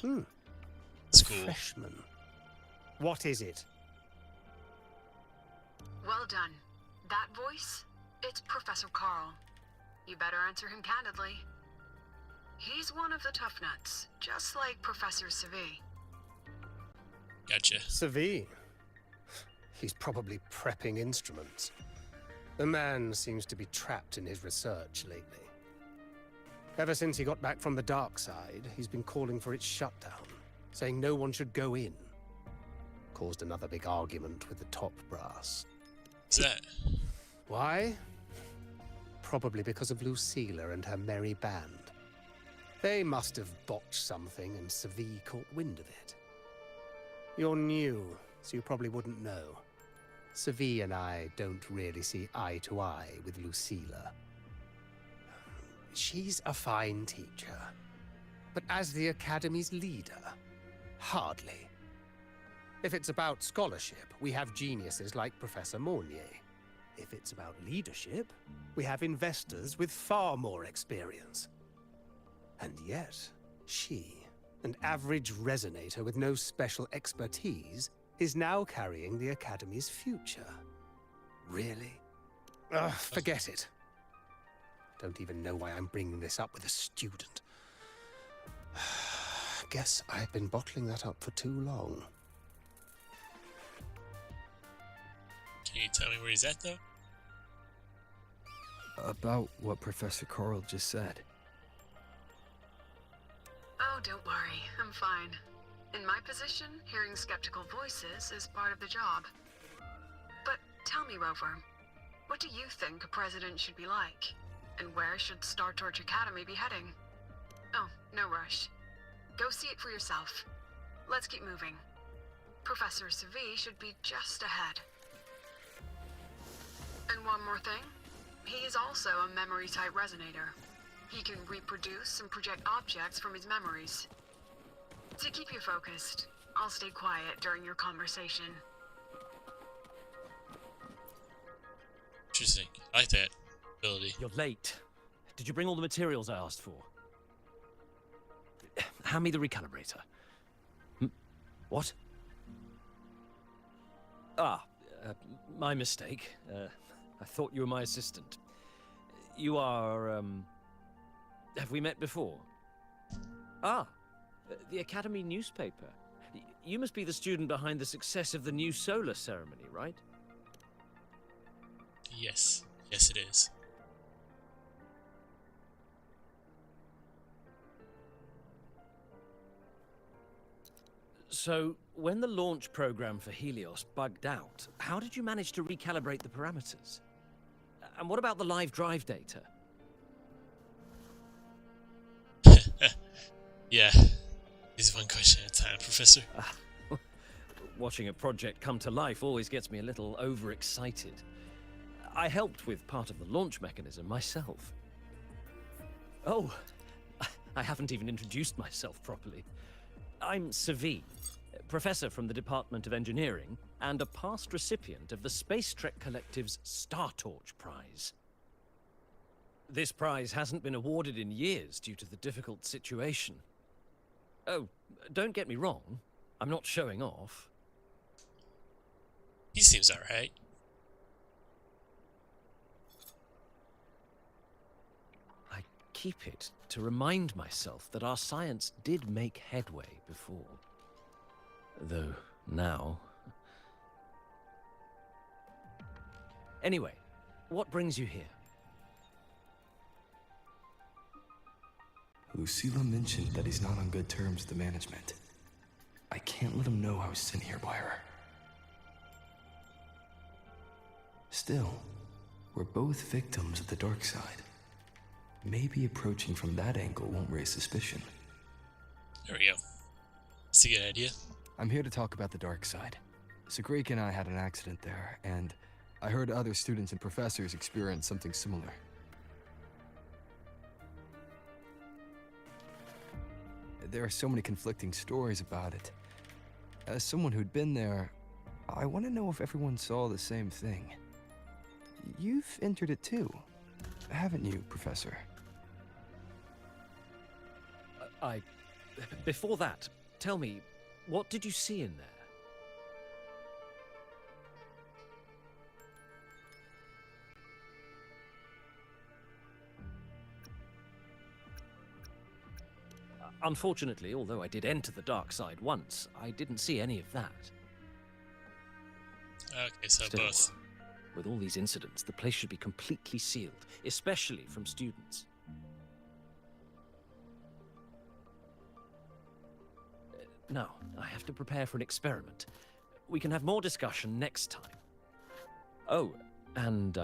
School. Freshman. What is it? Well done. That voice? It's Professor Carl. You better answer him candidly. He's one of the tough nuts, just like Professor Savi. Gotcha. Savi? He's probably prepping instruments. The man seems to be trapped in his research lately. Ever since he got back from the dark side, he's been calling for its shutdown, saying no one should go in. Caused another big argument with the top brass. What's that? Why? Probably because of Lucilla and her merry band. They must have botched something and Savi caught wind of it. You're new, so you probably wouldn't know. Savi and I don't really see eye to eye with Lucilla. She's a fine teacher, but as the Academy's leader, hardly. If it's about scholarship, we have geniuses like Professor Mornier. If it's about leadership, we have investors with far more experience. And yet, she, an average resonator with no special expertise, is now carrying the Academy's future. Really? Ugh, forget it. Don't even know why I'm bringing this up with a student. Guess I've been bottling that up for too long. Can you tell me where he's at, though? About what Professor Carl just said. Oh, don't worry. I'm fine. In my position, hearing skeptical voices is part of the job. But tell me, Rover, what do you think a president should be like? And where should Star Torch Academy be heading? Oh, no rush. Go see it for yourself. Let's keep moving. Professor Savi should be just ahead. And one more thing. He is also a memory-type resonator. He can reproduce and project objects from his memories. To keep you focused, I'll stay quiet during your conversation. Interesting. I like that ability. You're late. Did you bring all the materials I asked for? Hand me the recalibrator. What? My mistake. I thought you were my assistant. You are, have we met before? The Academy newspaper. You must be the student behind the success of the new solar ceremony, right? Yes. Yes, it is. So, when the launch program for Helios bugged out, how did you manage to recalibrate the parameters? And what about the live drive data? Yeah. It's one question at a time, Professor. Watching a project come to life always gets me a little overexcited. I helped with part of the launch mechanism myself. Oh, I haven't even introduced myself properly. I'm Savi, professor from the Department of Engineering and a past recipient of the Space Trek Collective's Star Torch Prize. This prize hasn't been awarded in years due to the difficult situation. Oh, don't get me wrong, I'm not showing off. He seems alright. keep it to remind myself that our science did make headway before. Though now... Anyway, what brings you here? Lucilla mentioned that he's not on good terms with the management. I can't let him know I was sent here by her. Still, we're both victims of the dark side. Maybe approaching from that angle won't raise suspicion. There we go. That's a good idea. I'm here to talk about the dark side. Sagrika and I had an accident there, and I heard other students and professors experience something similar. There are so many conflicting stories about it. As someone who'd been there, I want to know if everyone saw the same thing. You've entered it too, haven't you, Professor? Before that, tell me, what did you see in there? Unfortunately, although I did enter the dark side once, I didn't see any of that. Okay, so Still, both. with all these incidents, the place should be completely sealed, especially from students. Now, I have to prepare for an experiment. We can have more discussion next time. Oh, and,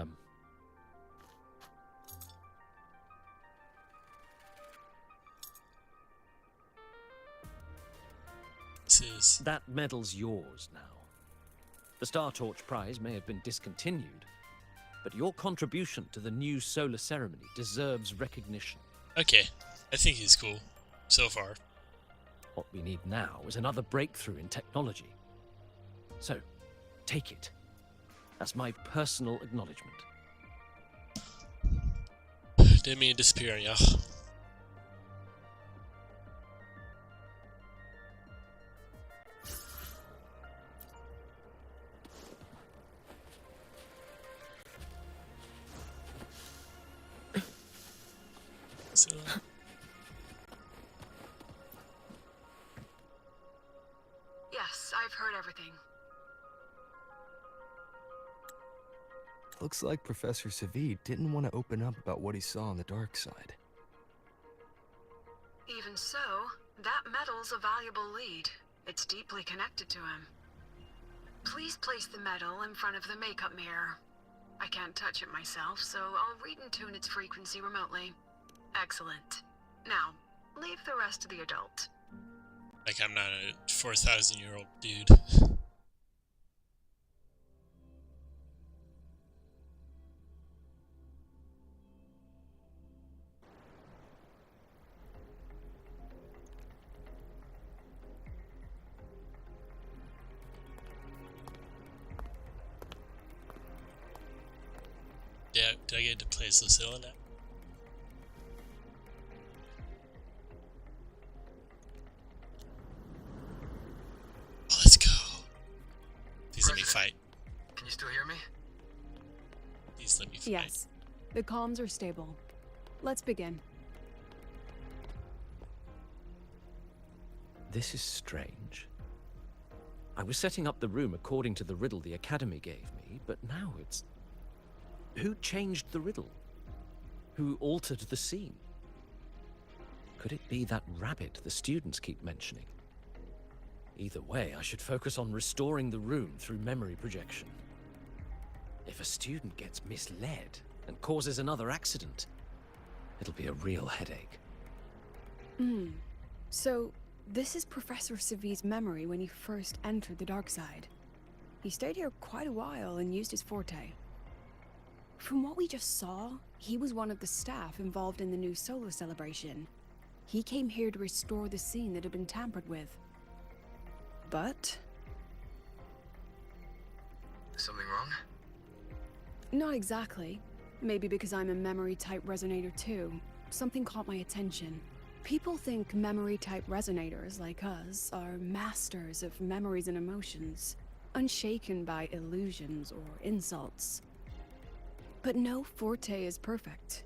that medal's yours now. The Star Torch Prize may have been discontinued, but your contribution to the new solar ceremony deserves recognition. Okay, I think he's cool so far. What we need now is another breakthrough in technology. So, take it. As my personal acknowledgement. Didn't mean to disappear on ya. Yes, I've heard everything. Looks like Professor Savid didn't want to open up about what he saw on the dark side. Even so, that medal's a valuable lead. It's deeply connected to him. Please place the medal in front of the makeup mirror. I can't touch it myself, so I'll read and tune its frequency remotely. Excellent. Now, leave the rest to the adult. Like I'm not a 4,000-year-old dude. Yeah, do I get to play as Lucilla now? Oh, let's go. Please let me fight. Can you still hear me? Please let me fight. Yes. The comms are stable. Let's begin. This is strange. I was setting up the room according to the riddle the Academy gave me, but now it's... Who changed the riddle? Who altered the scene? Could it be that rabbit the students keep mentioning? Either way, I should focus on restoring the room through memory projection. If a student gets misled and causes another accident, it'll be a real headache. So, this is Professor Savid's memory when he first entered the dark side. He stayed here quite a while and used his forte. From what we just saw, he was one of the staff involved in the new solar celebration. He came here to restore the scene that had been tampered with. But... Something wrong? not exactly. Maybe because I'm a memory-type resonator too. Something caught my attention. People think memory-type resonators like us are masters of memories and emotions, unshaken by illusions or insults. But no forte is perfect.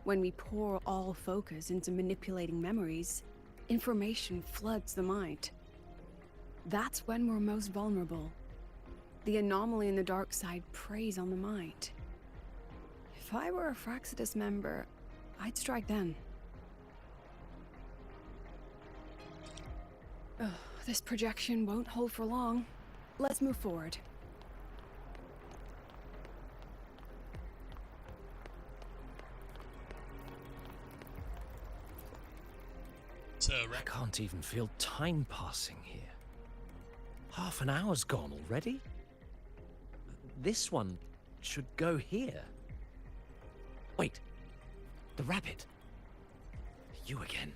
When we pour all focus into manipulating memories, information floods the mind. That's when we're most vulnerable. The anomaly in the dark side preys on the mind. If I were a Fraxidus member, I'd strike then. Ugh, this projection won't hold for long. Let's move forward. I can't even feel time passing here. Half an hour's gone already? This one should go here. Wait, the rabbit. You again.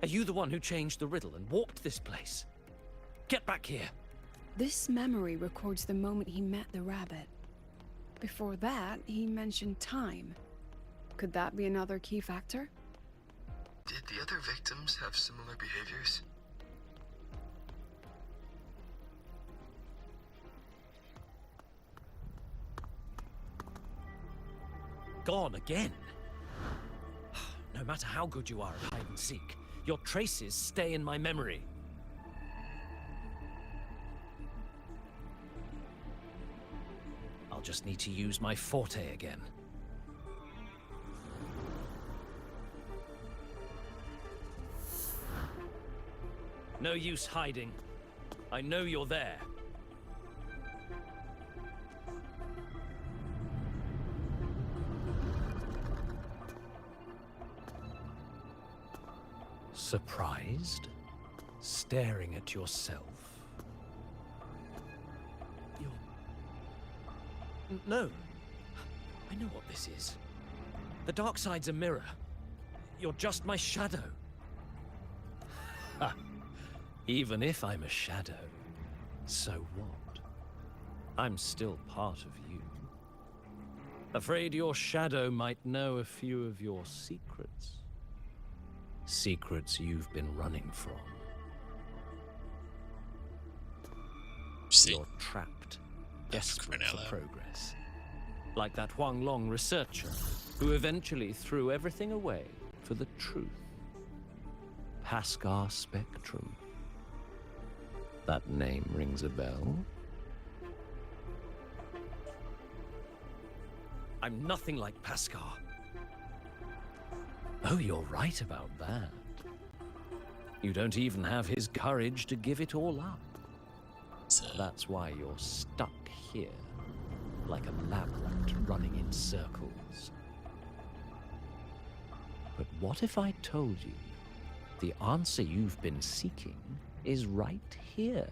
Are you the one who changed the riddle and warped this place? Get back here. This memory records the moment he met the rabbit. Before that, he mentioned time. Could that be another key factor? Did the other victims have similar behaviors? Gone again. No matter how good you are at hide and seek, your traces stay in my memory. I'll just need to use my forte again. No use hiding. I know you're there. Surprised? Staring at yourself? No. I know what this is. The dark side's a mirror. You're just my shadow. Ha! Even if I'm a shadow, so what? I'm still part of you. Afraid your shadow might know a few of your secrets. Secrets you've been running from. You're trapped, desperate for progress. Like that Huang Long researcher, who eventually threw everything away for the truth. Paskar Spectrum. That name rings a bell? I'm nothing like Paskar. Oh, you're right about that. You don't even have his courage to give it all up. That's why you're stuck here, like a lab rat running in circles. But what if I told you the answer you've been seeking is right here?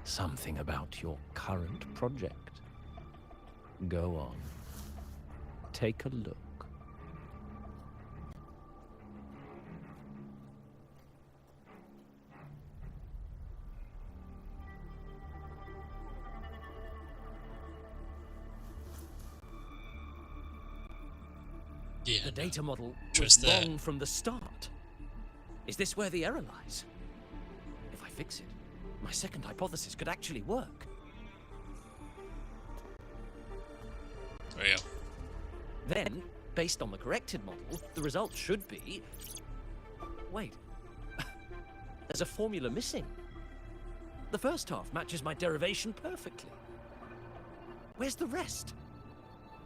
Something about your current project. Go on. Take a look. Yeah, the data model trust was that. wrong from the start. Is this where the error lies? If I fix it, my second hypothesis could actually work. There you go. Then, based on the corrected model, the result should be... Wait. There's a formula missing. The first half matches my derivation perfectly. Where's the rest?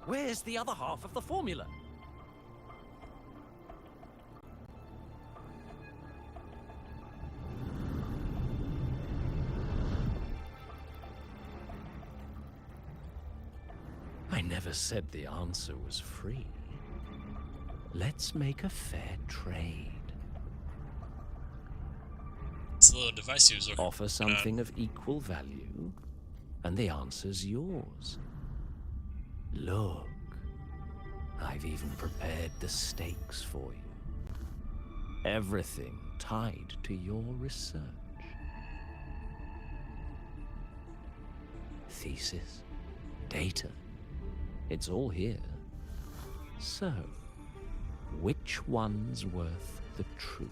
Where's the other half of the formula? I never said the answer was free. Let's make a fair trade. It's the little device he was working Offer something of equal value, and the answer's yours. Look, I've even prepared the stakes for you. Everything tied to your research. Thesis, data, it's all here. So, which one's worth the truth?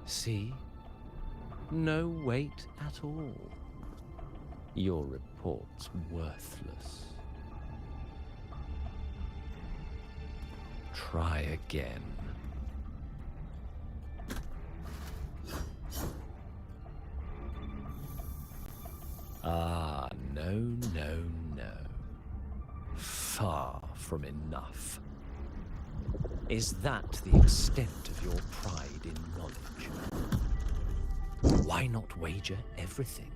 See? No weight at all. Your report's worthless. Try again. Ah, no, no, no. Far from enough. Is that the extent of your pride in knowledge? Why not wager everything?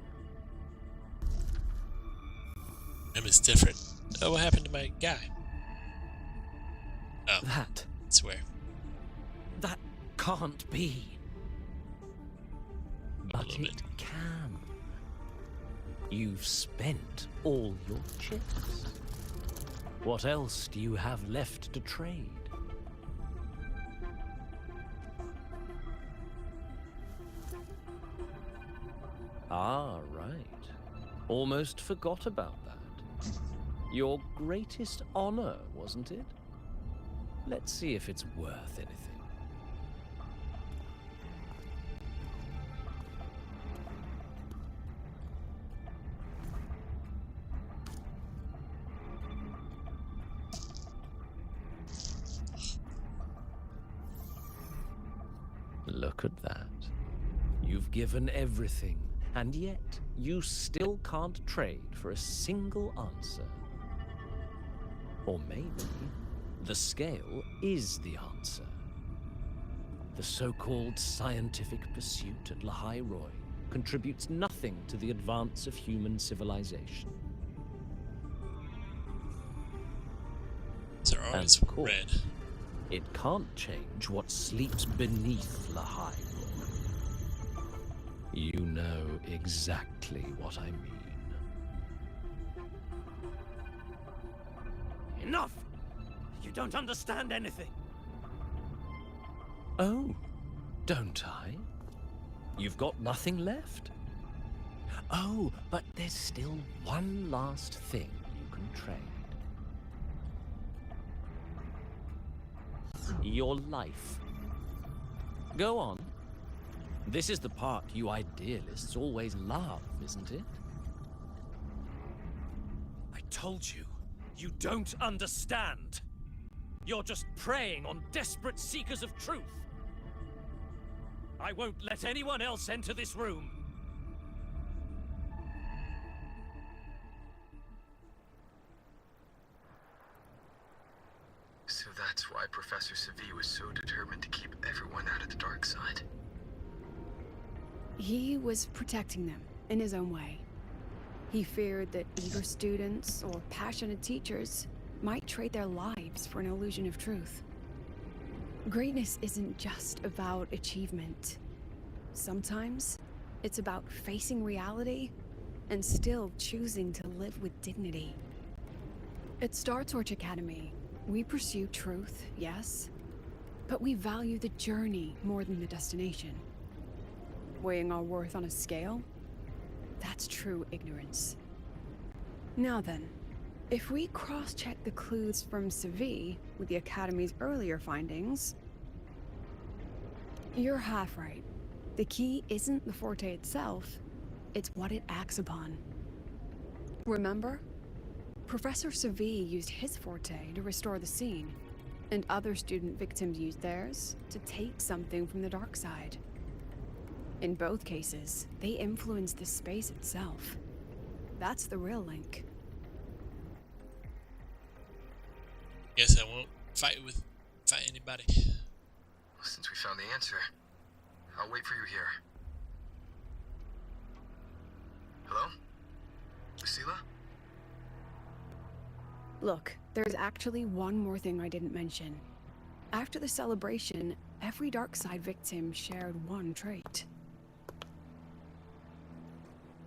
It's different. Oh, what happened to my guy? Oh, that. I swear. That can't be. But it can. You've spent all your chips. What else do you have left to trade? Ah, right. Almost forgot about that. Your greatest honor, wasn't it? Let's see if it's worth anything. Look at that. You've given everything, and yet you still can't trade for a single answer. Or maybe the scale is the answer. The so-called scientific pursuit at Lahai Roi contributes nothing to the advance of human civilization. They're always of course, red. It can't change what sleeps beneath Lahai Roi. You know exactly what I mean. Enough! You don't understand anything. Oh, don't I? You've got nothing left. Oh, but there's still one last thing you can trade. Your life. Go on. This is the part you idealists always love, isn't it? I told you, you don't understand. You're just preying on desperate seekers of truth. I won't let anyone else enter this room. So that's why Professor Savi was so determined to keep everyone out of the dark side. He was protecting them in his own way. He feared that eager students or passionate teachers might trade their lives for an illusion of truth. Greatness isn't just about achievement. Sometimes it's about facing reality and still choosing to live with dignity. At Star Torch Academy, we pursue truth, yes, but we value the journey more than the destination. Weighing our worth on a scale? That's true ignorance. Now then, if we cross-check the clues from Savi with the Academy's earlier findings, you're half right. The key isn't the Forte itself, it's what it acts upon. Remember? Professor Savi used his Forte to restore the scene, and other student victims used theirs to take something from the dark side. In both cases, they influenced the space itself. That's the real link. Guess I won't fight anybody. Since we found the answer, I'll wait for you here. Hello? Lucilla? Look, there's actually one more thing I didn't mention. After the celebration, every Darkside victim shared one trait.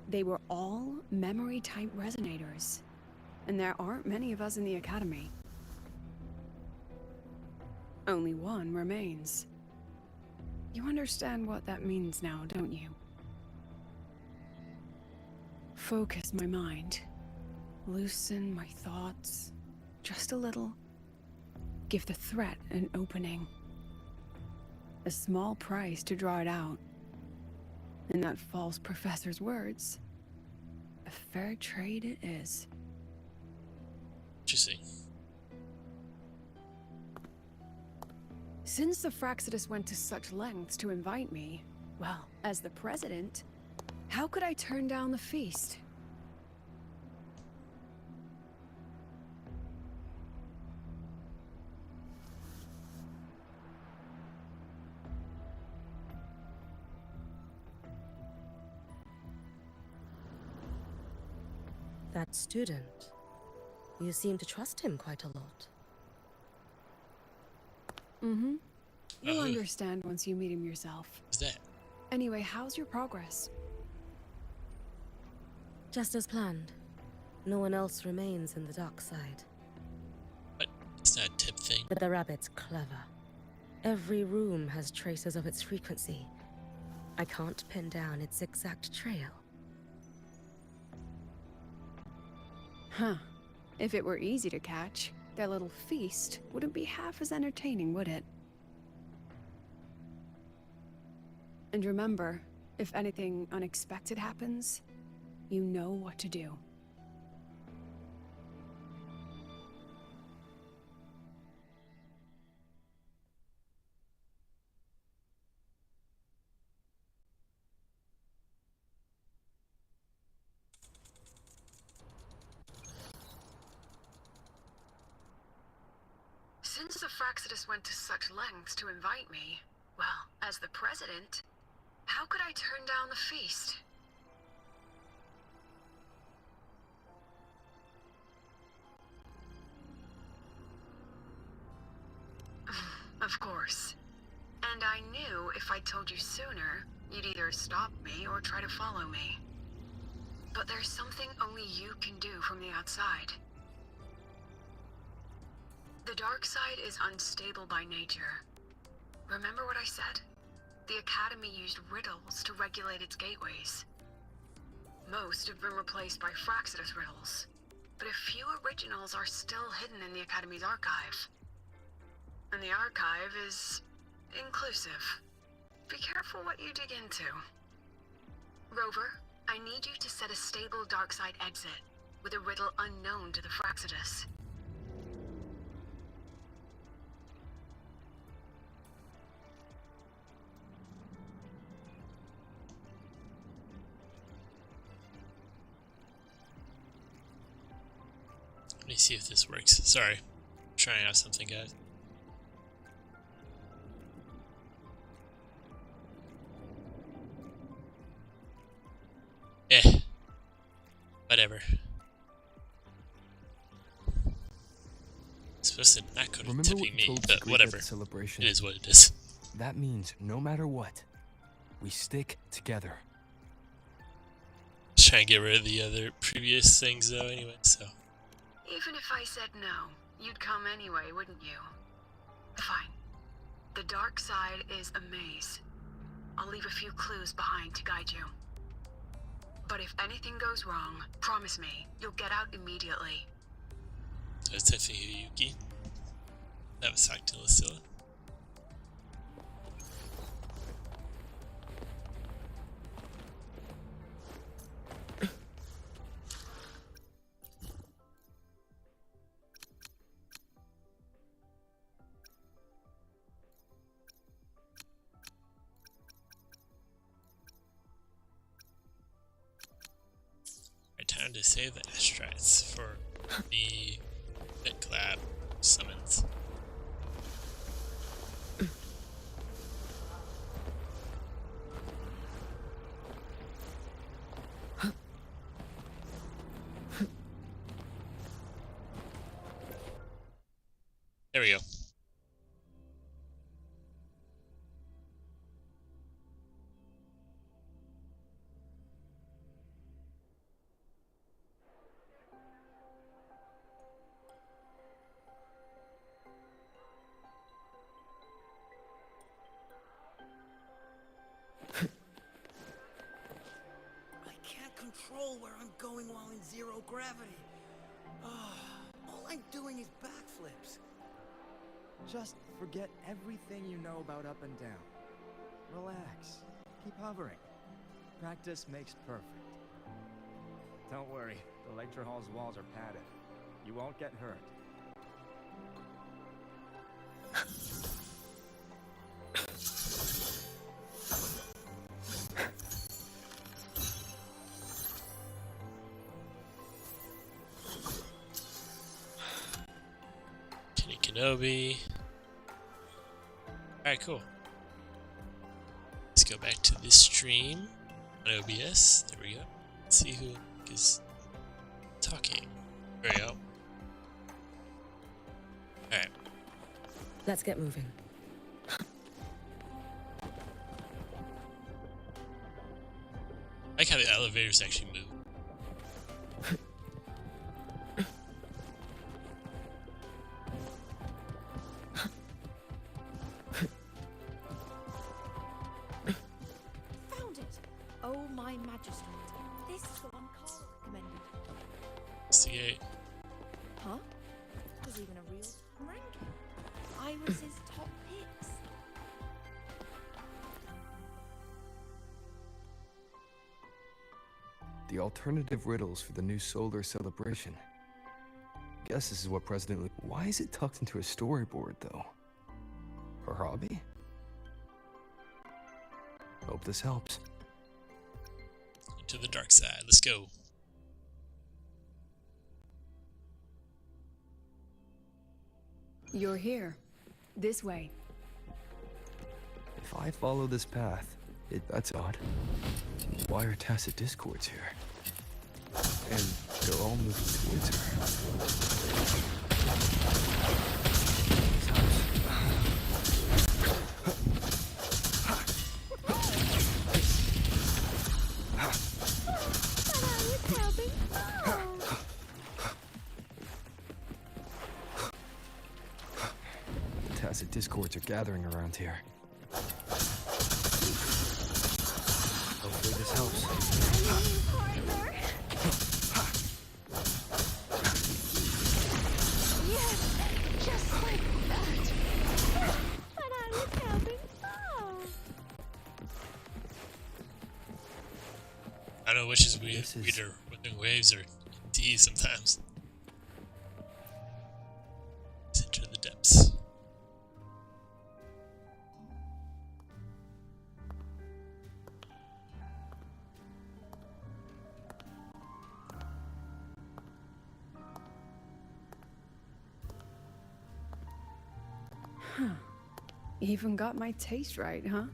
They were all memory-type resonators, and there aren't many of us in the Academy. Only one remains. You understand what that means now, don't you? Focus my mind. Loosen my thoughts. Just a little. Give the threat an opening. A small price to draw it out. In that false professor's words, a fair trade it is. Interesting. Since the Fraxidus went to such lengths to invite me, well, as the president, how could I turn down the feast? That student. You seem to trust him quite a lot. Mm-hmm. You'll understand once you meet him yourself. Who's that? Anyway, how's your progress? Just as planned. No one else remains in the dark side. But it's not a tip thing. But the rabbit's clever. Every room has traces of its frequency. I can't pin down its exact trail. Huh. If it were easy to catch, their little feast wouldn't be half as entertaining, would it? And remember, if anything unexpected happens, you know what to do. Since the Fraxidus went to such lengths to invite me, well, as the president, how could I turn down the feast? Of course. And I knew if I told you sooner, you'd either stop me or try to follow me. But there's something only you can do from the outside. The dark side is unstable by nature. Remember what I said? The Academy used riddles to regulate its gateways. Most have been replaced by Fraxidus riddles, but a few originals are still hidden in the Academy's archive. And the archive is inclusive. Be careful what you dig into. Rover, I need you to set a stable dark side exit with a riddle unknown to the Fraxidus. Let me see if this works. Sorry. I'm trying out something, guys. Whatever. It's supposed to not go to Remember tipping what you me, told but Sagrika whatever. at the celebration? It is what it is. That means no matter what, we stick together. Just trying to get rid of the other previous things though anyway, so. Even if I said no, you'd come anyway, wouldn't you? Fine. The dark side is a maze. I'll leave a few clues behind to guide you. But if anything goes wrong, promise me, you'll get out immediately. So it's Tiffany Yuki. That was talking to Lucilla. Time to save the Astrites for the Pit Collab summons. There we go. Control where I'm going while in zero gravity. All I'm doing is backflips. Just forget everything you know about up and down. Relax. Keep hovering. Practice makes perfect. Don't worry, the lecture hall's walls are padded. You won't get hurt. Kenny Kenobi. Alright, cool. Let's go back to this stream on OBS. There we go. Let's see who is talking. There we go. Alright. Let's get moving. I like how the elevators actually move. Found it! Oh, my magistrate. This is the one Carl recommended. Investigate. Huh? There's even a real ranking. Iris's top picks. The alternative riddles for the new solar celebration. Guess this is what President Lu... Why is it tucked into a storyboard, though? Her hobby? Hope this helps. To the dark side. Let's go. You're here. This way. If I follow this path, that's odd. Why are tacit discords here? And they're all moving towards her. Tacit discords are gathering around here. Hopefully this helps. Yes, just like that. And I was having fun. I don't know which is weirder, Whipping Waves or D sometimes. Let's enter the depths. Even got my taste right, huh?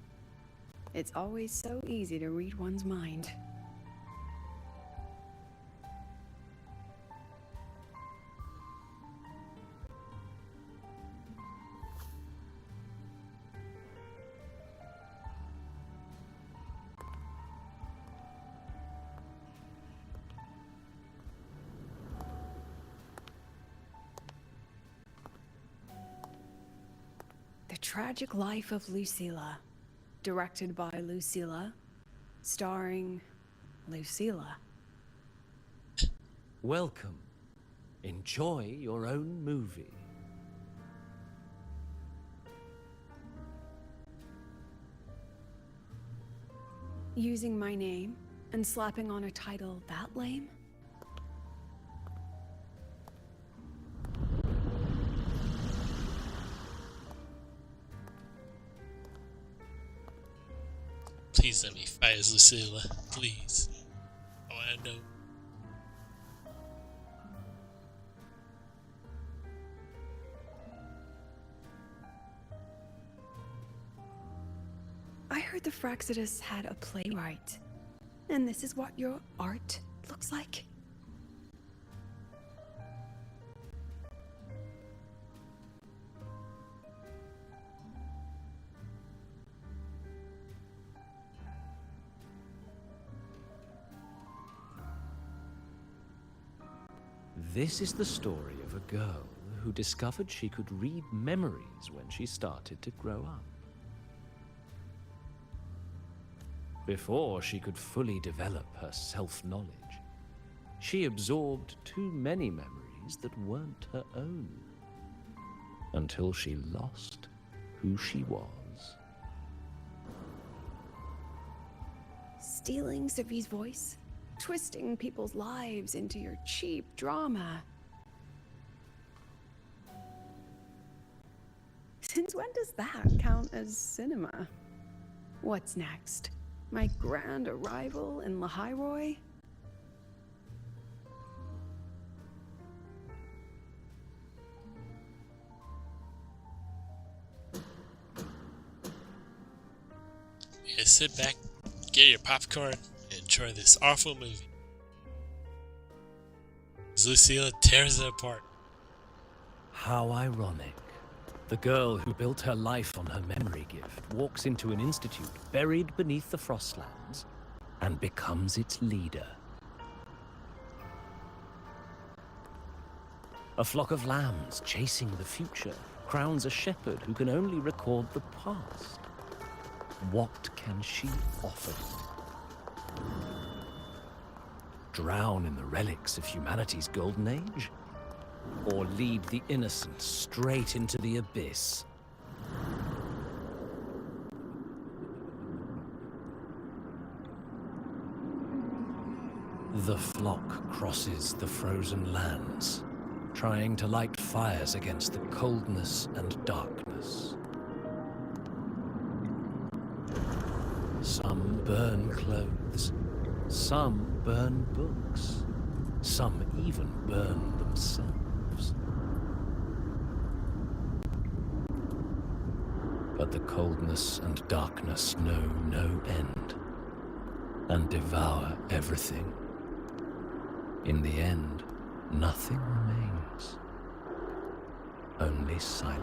It's always so easy to read one's mind. The Tragic Life of Lucilla, directed by Lucilla, starring Lucilla. Welcome. Enjoy your own movie. Using my name and slapping on a title that lame? Please let me fight as Lucilla. Please. I want to know. I heard the Fraxidus had a playwright. And this is what your art looks like? This is the story of a girl who discovered she could read memories when she started to grow up. Before she could fully develop her self-knowledge, she absorbed too many memories that weren't her own. until she lost who she was. Stealing Sophie's voice? Twisting people's lives into your cheap drama? Since when does that count as cinema? What's next? My grand arrival in Lahiroy? Yeah, sit back, get your popcorn, and enjoy this awful movie. As Lucilla tears it apart. How ironic. The girl who built her life on her memory gift walks into an institute buried beneath the Frostlands and becomes its leader. A flock of lambs chasing the future crowns a shepherd who can only record the past. What can she offer? Drown in the relics of humanity's golden age? Or lead the innocent straight into the abyss? The flock crosses the frozen lands, trying to light fires against the coldness and darkness. Some burn clothes, some burn books, some even burn themselves. But the coldness and darkness know no end, and devour everything. In the end, nothing remains, only silence.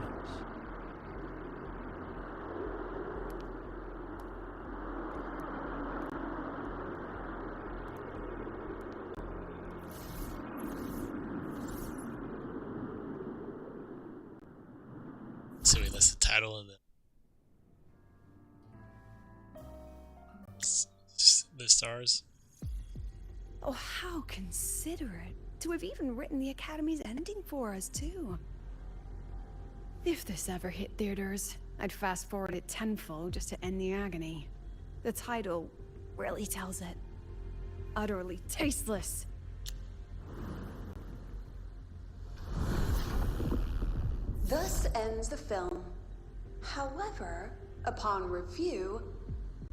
So we list the title and the stars. Oh, how considerate to have even written the Academy's ending for us, too. If this ever hit theaters, I'd fast forward it tenfold just to end the agony. The title really tells it. Utterly tasteless. Thus ends the film. However, upon review,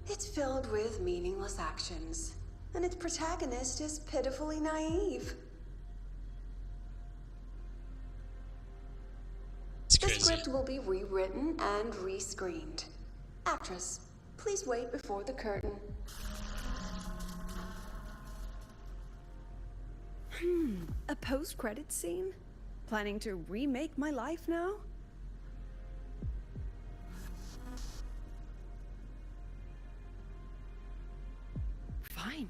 it's filled with meaningless actions, and its protagonist is pitifully naive. The script will be rewritten and rescreened. Actress, please wait before the curtain. A post-credits scene? Planning to remake my life now? Fine.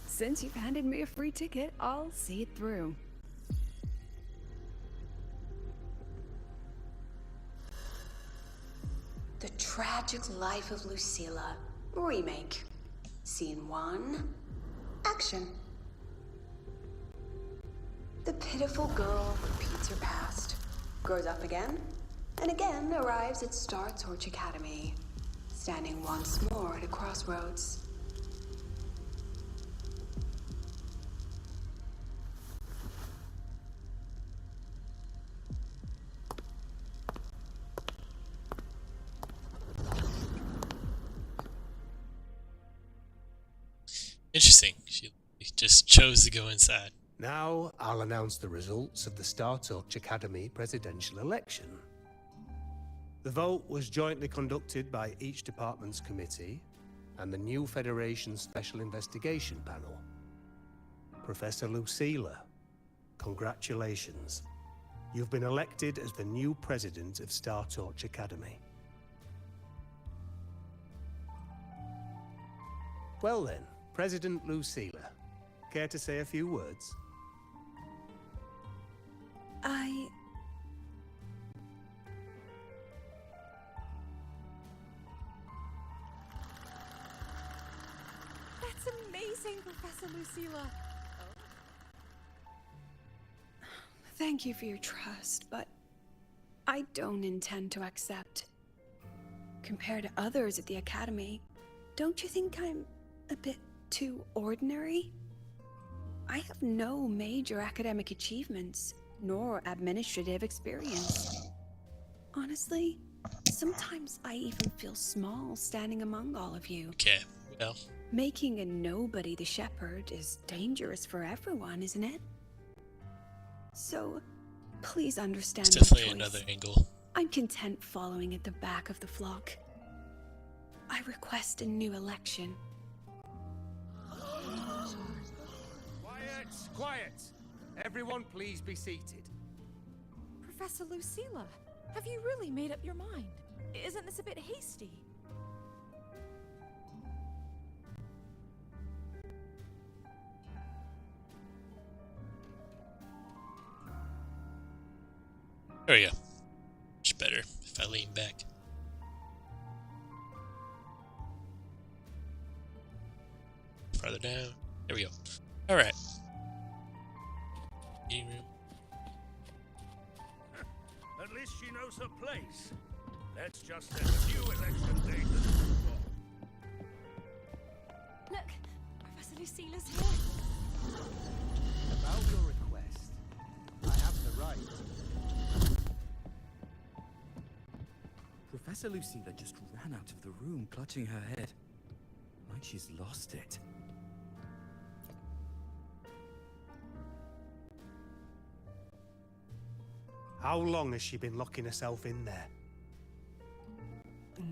Since you've handed me a free ticket, I'll see it through. The Tragic Life of Lucilla. Remake. Scene 1. Action. The pitiful girl repeats her past, grows up again, and again arrives at Star Torch Academy, standing once more at a crossroads. Interesting. She just chose to go inside. Now, I'll announce the results of the Star Torch Academy presidential election. The vote was jointly conducted by each department's committee and the new Federation's Special Investigation Panel. Professor Lucilla, congratulations. You've been elected as the new president of Star Torch Academy. Well then, President Lucilla, care to say a few words? That's amazing, Professor Lucilla. Thank you for your trust, but I don't intend to accept. Compared to others at the Academy, don't you think I'm a bit too ordinary? I have no major academic achievements, nor administrative experience. Honestly, sometimes I even feel small standing among all of you. Okay, well. Making a nobody the shepherd is dangerous for everyone, isn't it? So, please understand It's my definitely choice. another angle. I'm content following at the back of the flock. I request a new election. Quiet! Quiet! Everyone, please be seated. Professor Lucilla, have you really made up your mind? Isn't this a bit hasty? There we go. Much better if I lean back. Farther down. There we go. Alright. Meeting room. At least she knows her place. Let's just set a new election date. Look, Professor Lucilla's here. About your request, I have the right. Professor Lucilla just ran out of the room, clutching her head. Like she's lost it. How long has she been locking herself in there?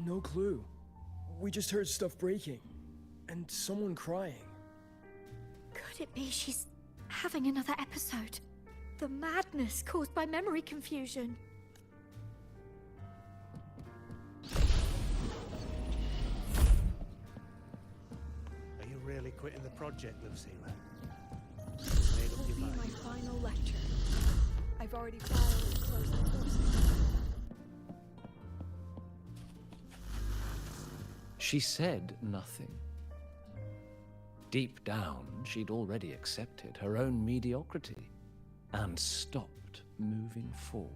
No clue. We just heard stuff breaking. And someone crying. Could it be she's having another episode? The madness caused by memory confusion. Are you really quitting the project, Lucilla? Made up Will your be mind? my final lecture. I've already filed to close the course. She said nothing. Deep down, she'd already accepted her own mediocrity and stopped moving forward.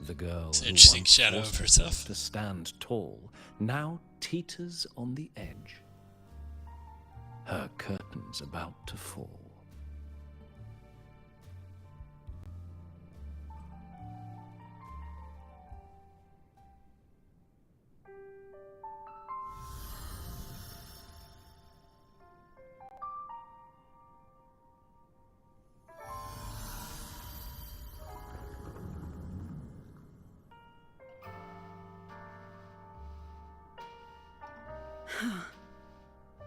The girl It's an who interesting once shadow forced of herself. herself to stand tall now teeters on the edge. Her curtains about to fall.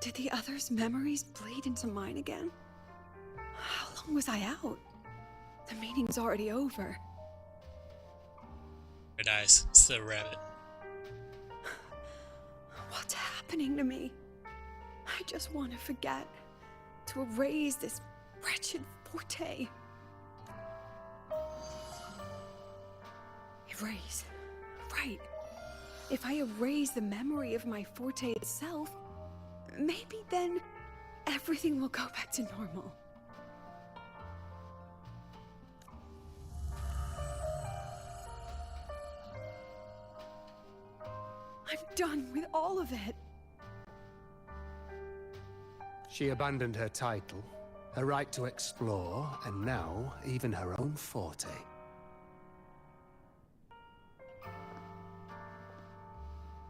Did the others' memories bleed into mine again? How long was I out? The meeting's already over. Red eyes. It's the rabbit. What's happening to me? I just want to forget. To erase this wretched forte. Erase. Right. If I erase the memory of my forte itself, maybe then everything will go back to normal. I'm done with all of it. She abandoned her title, her right to explore, and now even her own forte.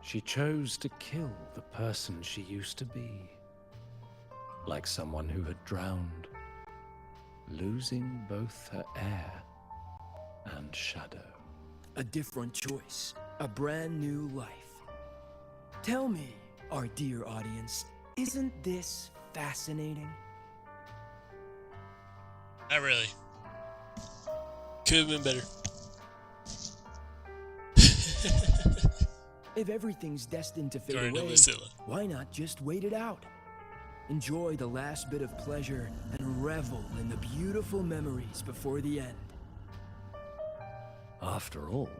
She chose to kill the person she used to be. Like someone who had drowned, losing both her air and shadow. A different choice. A brand new life. Tell me, our dear audience, isn't this fascinating? Not really. Could have been better. If everything's destined to fade According to away, Lucilla. why not just wait it out? Enjoy the last bit of pleasure and revel in the beautiful memories before the end. After all,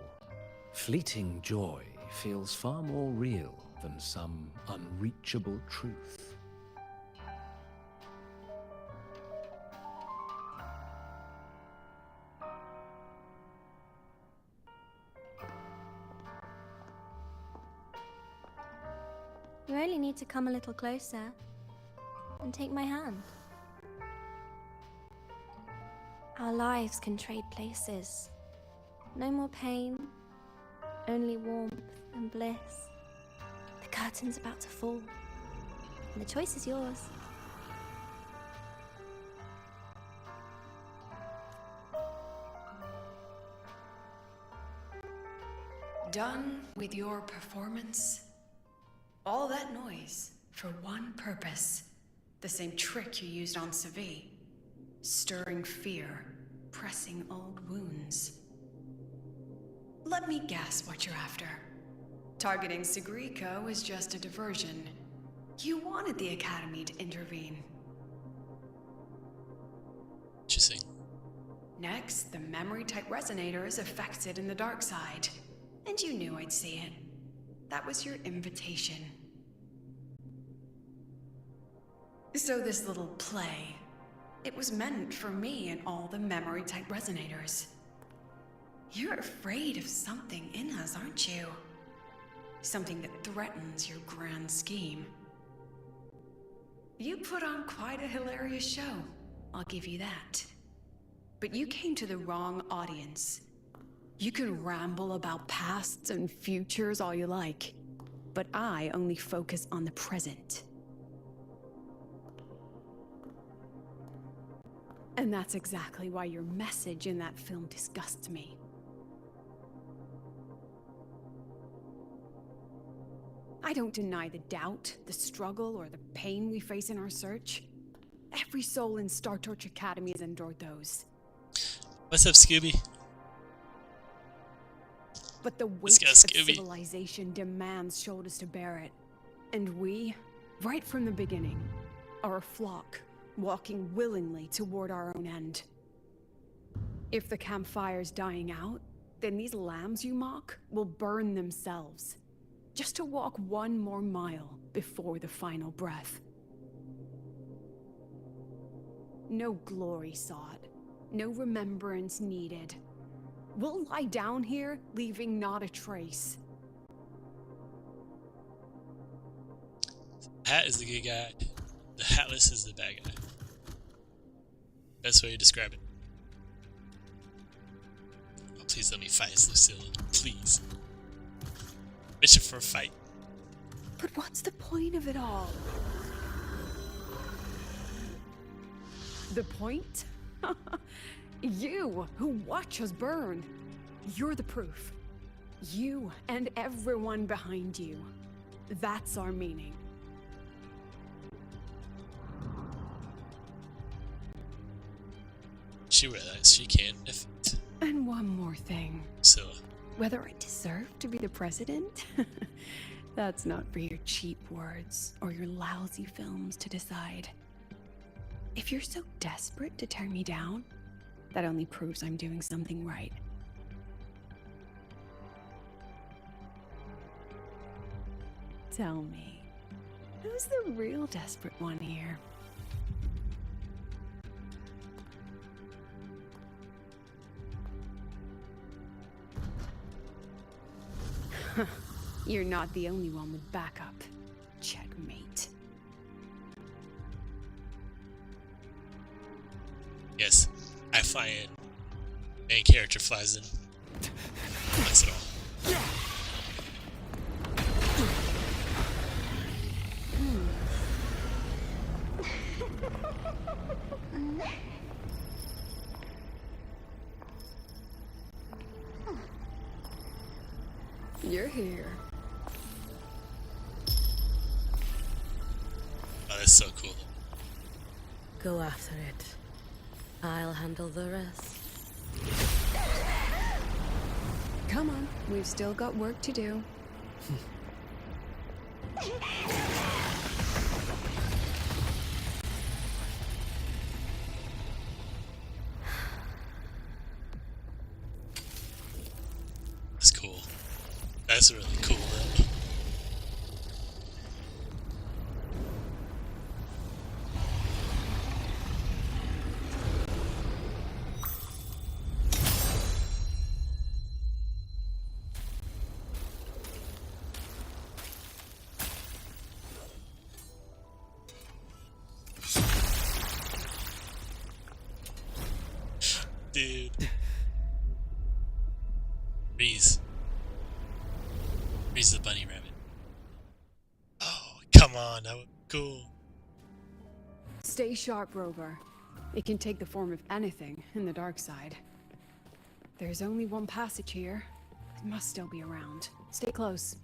fleeting joy feels far more real than some unreachable truth. You only need to come a little closer and take my hand. Our lives can trade places. No more pain, only warmth and bliss. The curtain's about to fall, and the choice is yours. Done with your performance? All that noise for one purpose. The same trick you used on Sevi. Stirring fear, pressing old wounds. Let me guess what you're after. Targeting Sigrika was just a diversion. You wanted the Academy to intervene. Interesting. Next, the memory-type resonator is affected in the dark side. And you knew I'd see it. That was your invitation. So this little play, it was meant for me and all the memory-type resonators. You're afraid of something in us, aren't you? Something that threatens your grand scheme. You put on quite a hilarious show, I'll give you that. But you came to the wrong audience. You can ramble about pasts and futures all you like, but I only focus on the present. And that's exactly why your message in that film disgusts me. I don't deny the doubt, the struggle, or the pain we face in our search. Every soul in Star Torch Academy has endured those. What's up, Scooby? But the weight of civilization demands shoulders to bear it. And we, right from the beginning, are a flock, walking willingly toward our own end. If the campfire's dying out, then these lambs you mock will burn themselves, just to walk one more mile before the final breath. No glory sought, no remembrance needed. We'll lie down here, leaving not a trace. Hat is the good guy. The Hatless is the bad guy. Best way to describe it. Oh, please let me fight as Lucilla. Please. Mission for a fight. But what's the point of it all? The point? You, who watch us burn. You're the proof. You and everyone behind you. That's our meaning. She realized she can't defeat. And one more thing. So, whether I deserve to be the president? That's not for your cheap words or your lousy films to decide. If you're so desperate to tear me down, that only proves I'm doing something right. Tell me, who's the real desperate one here? You're not the only one with backup. Checkmate. yes, I fly in. Main character flies in. That's it all. You're here. Oh, that's so cool. Go after it. I'll handle the rest. Come on, we've still got work to do. That's cool. That's really cool, though. Dude. Freeze. Freeze the bunny rabbit. Oh, come on, that would be cool. Stay sharp, Rover. It can take the form of anything in the dark side. There's only one passage here. It must still be around. Stay close.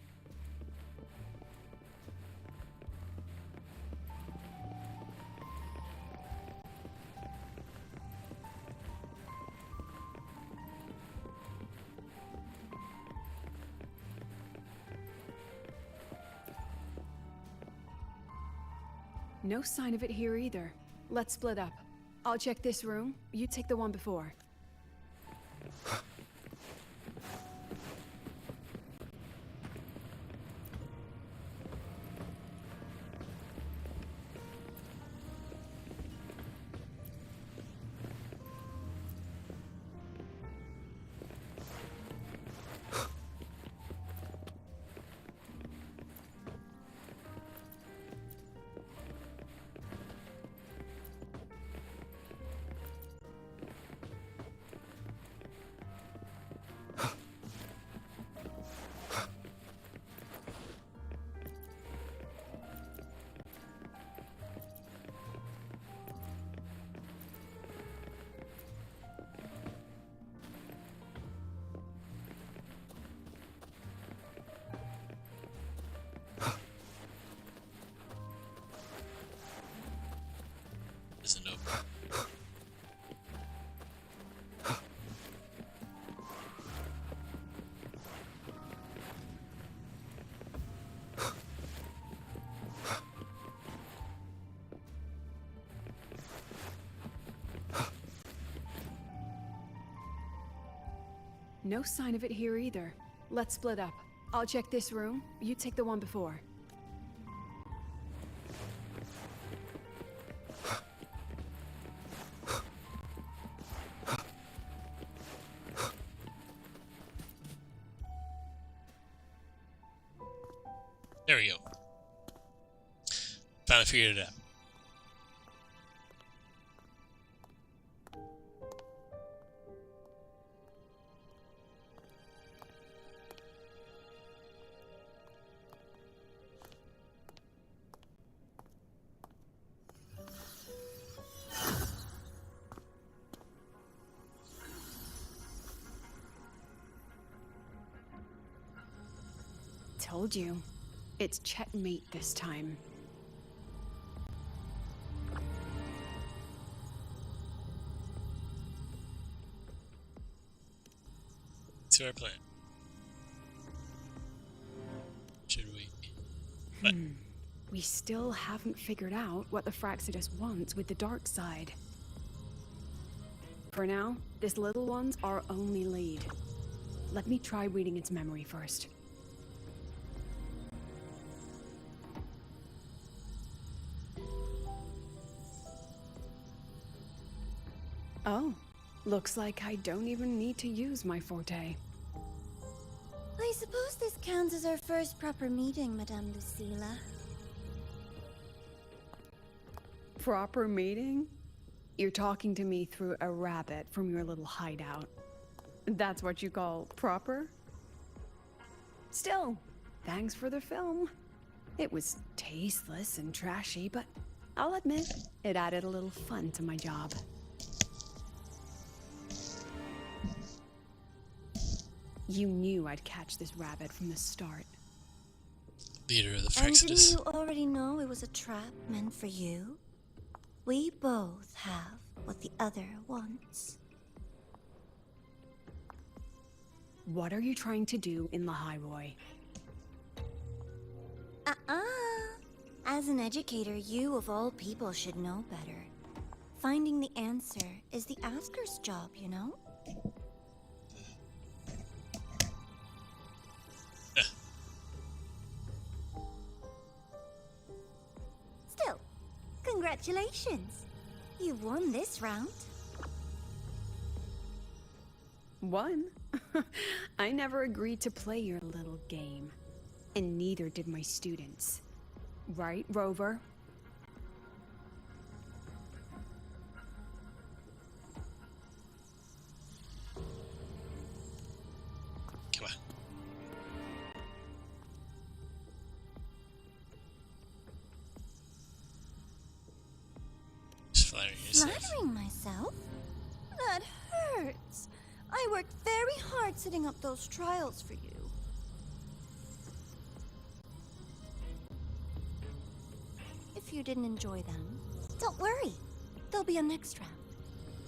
No sign of it here either. Let's split up. I'll check this room. You take the one before. Isn't open. No sign of it here either. Let's split up. I'll check this room. You take the one before. There we go. Finally figured it out. Told you. It's checkmate this time. To our plan. Should we? We still haven't figured out what the Fraxidus wants with the dark side. For now, this little one's our only lead. Let me try reading its memory first. Oh, looks like I don't even need to use my forte. I suppose this counts as our first proper meeting, Madame Lucilla. Proper meeting? You're talking to me through a rabbit from your little hideout. That's what you call proper? Still, thanks for the film. It was tasteless and trashy, but I'll admit, it added a little fun to my job. You knew I'd catch this rabbit from the start. Leader of the And didn't Fraxidus. you already know it was a trap meant for you? We both have what the other wants. What are you trying to do in Lahairoi? As an educator, you of all people should know better. Finding the answer is the asker's job, you know? Still, congratulations. You won this round. Won? I never agreed to play your little game. And neither did my students. Right, Rover? flattering myself? That hurts. I worked very hard setting up those trials for you. If you didn't enjoy them, don't worry. There'll be a next round.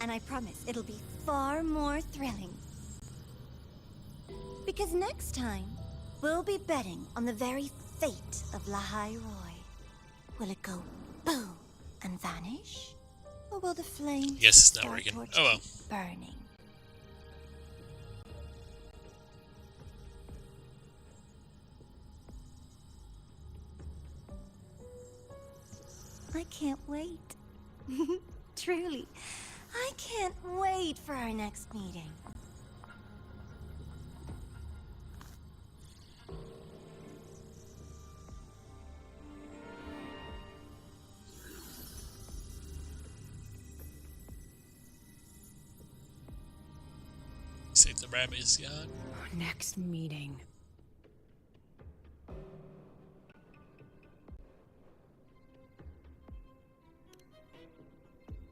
And I promise it'll be far more thrilling. Because next time, we'll be betting on the very fate of Lahai Roy. Will it go boom and vanish? Or will the flames Yes, it's not start working. torch Oh well. keep burning? I can't wait. Truly, I can't wait for our next meeting. Save the rabbit is gone. Next meeting.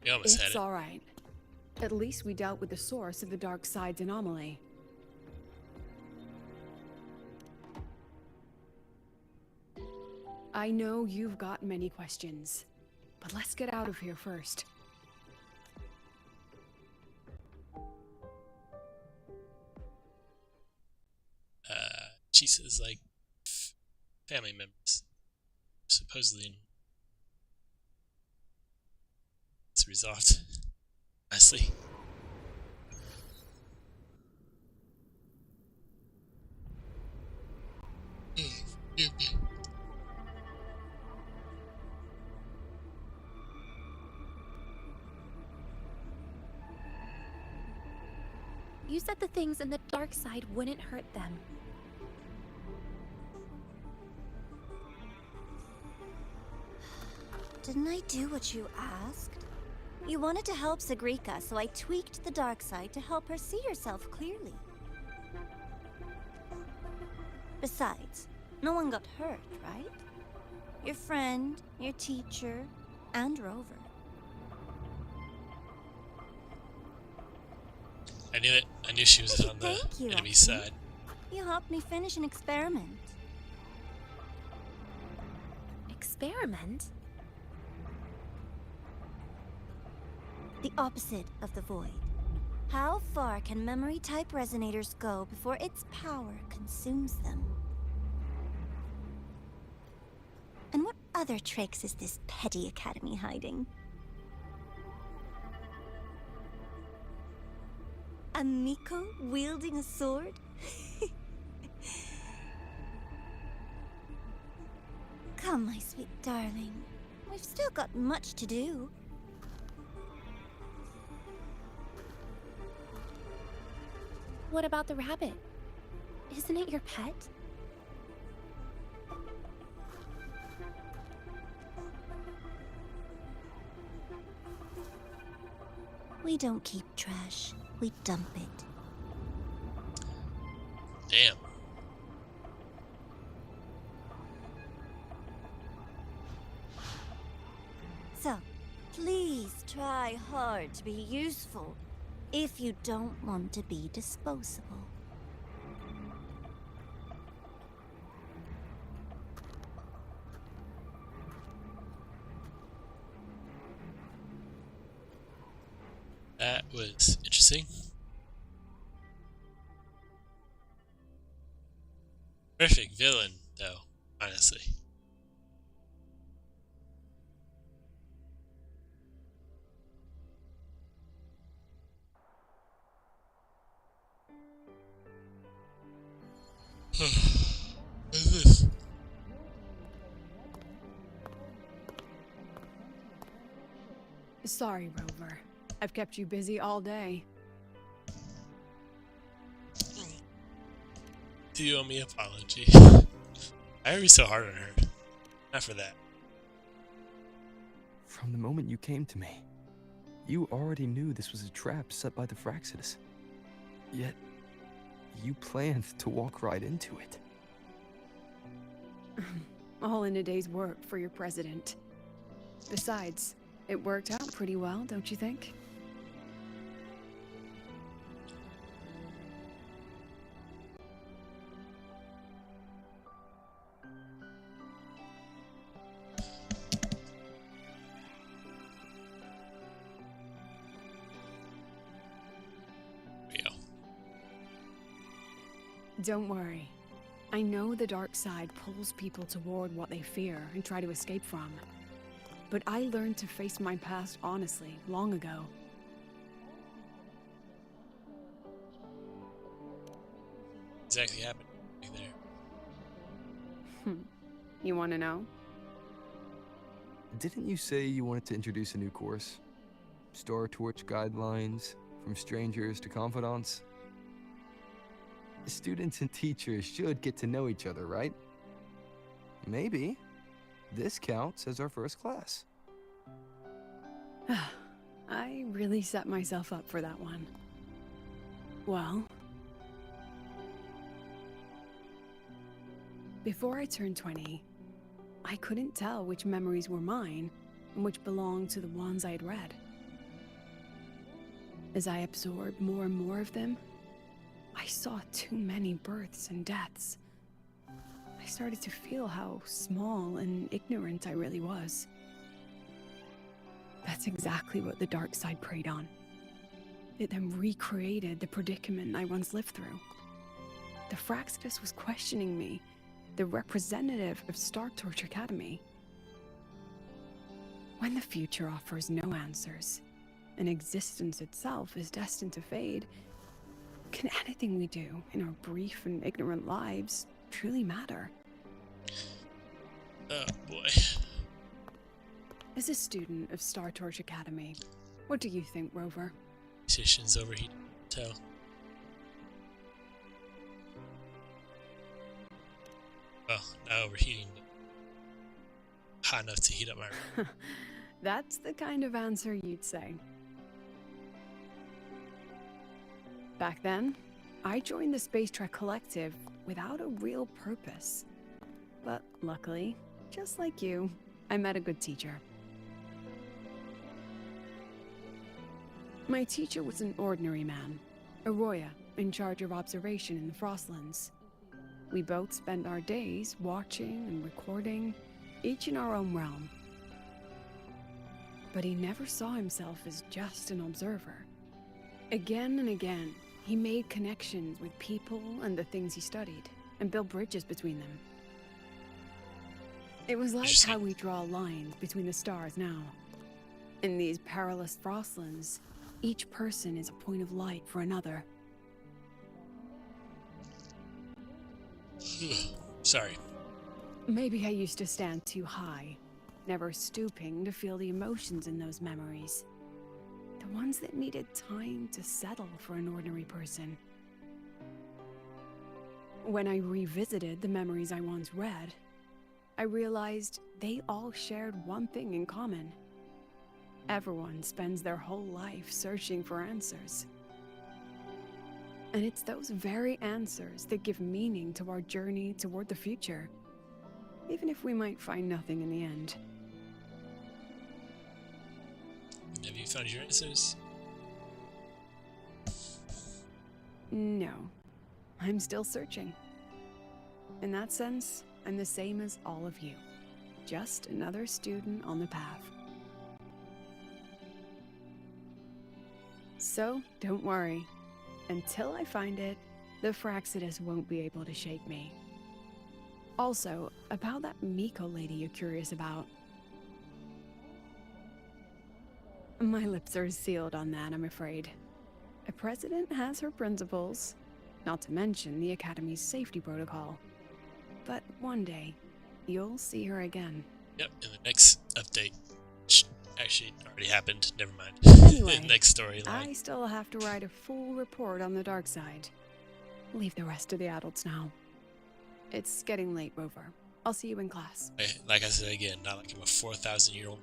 We almost had It's it. all right. At least we dealt with the source of the dark side's anomaly. I know you've got many questions, but let's get out of here first. She says like family members, supposedly. It's resolved nicely. You said the things in the dark side wouldn't hurt them. Didn't I do what you asked? You wanted to help Sigrika, so I tweaked the dark side to help her see herself clearly. Besides, no one got hurt, right? Your friend, your teacher, and Rover. I knew it. I knew she was on the Thank you, enemy Roxy. side. You helped me finish an experiment. Experiment? The opposite of the void. How far can memory-type resonators go before its power consumes them? And what other tricks is this petty academy hiding? A Miko wielding a sword? Come, my sweet darling. We've still got much to do. What about the rabbit? Isn't it your pet? We don't keep trash. We dump it. Damn. So, please try hard to be useful if you don't want to be disposable. That was interesting. Perfect villain, though, honestly. What is this? Sorry, Rover. I've kept you busy all day. Do you owe me an apology? I would be so hard on her. Not for that. From the moment you came to me, you already knew this was a trap set by the Fraxidus. Yet, you planned to walk right into it. All in a day's work for your president. Besides, it worked out pretty well, don't you think? Don't worry. I know the dark side pulls people toward what they fear and try to escape from. But I learned to face my past honestly long ago. Exactly happened there. You want to know? Didn't you say you wanted to introduce a new course? Star Torch guidelines, from strangers to confidants? Students and teachers should get to know each other, right? Maybe this counts as our first class. I really set myself up for that one. Well, before I turned 20, I couldn't tell which memories were mine and which belonged to the ones I had read. As I absorbed more and more of them, I saw too many births and deaths. I started to feel how small and ignorant I really was. That's exactly what the dark side preyed on. It then recreated the predicament I once lived through. The Fraxidus was questioning me, the representative of Star Torch Academy. When the future offers no answers, and existence itself is destined to fade, can anything we do in our brief and ignorant lives truly matter? Oh boy. As a student of Star Torch Academy, what do you think, Rover? Musicians overheat. Tell. Well, not overheating, but hot enough to heat up my room. That's the kind of answer you'd say. Back then, I joined the Space Trek Collective without a real purpose. But luckily, just like you, I met a good teacher. My teacher was an ordinary man, Arroya, in charge of observation in the Frostlands. We both spent our days watching and recording, each in our own realm. But he never saw himself as just an observer. Again and again, he made connections with people and the things he studied, and built bridges between them. It was like how we draw lines between the stars now. In these perilous Frostlands, each person is a point of light for another. Sorry. Maybe I used to stand too high, never stooping to feel the emotions in those memories. The ones that needed time to settle for an ordinary person. When I revisited the memories I once read, I realized they all shared one thing in common. Everyone spends their whole life searching for answers. And it's those very answers that give meaning to our journey toward the future, even if we might find nothing in the end. Have you found your answers? No. I'm still searching. In that sense, I'm the same as all of you. Just another student on the path. So, don't worry. Until I find it, the Fraxidus won't be able to shake me. Also, about that Miko lady you're curious about. My lips are sealed on that, I'm afraid. A president has her principles, not to mention the Academy's safety protocol. But one day, you'll see her again. Yep, in the next update. Actually, it already happened. Never mind. Anyway, the next storyline. I still have to write a full report on the dark side. Leave the rest to the adults now. It's getting late, Rover. I'll see you in class. Like I said again, not like I'm a 4,000-year-old.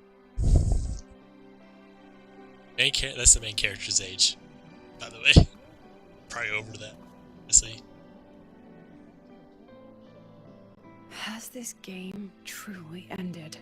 That's the main character's age, by the way. Probably over that, honestly. Has this game truly ended?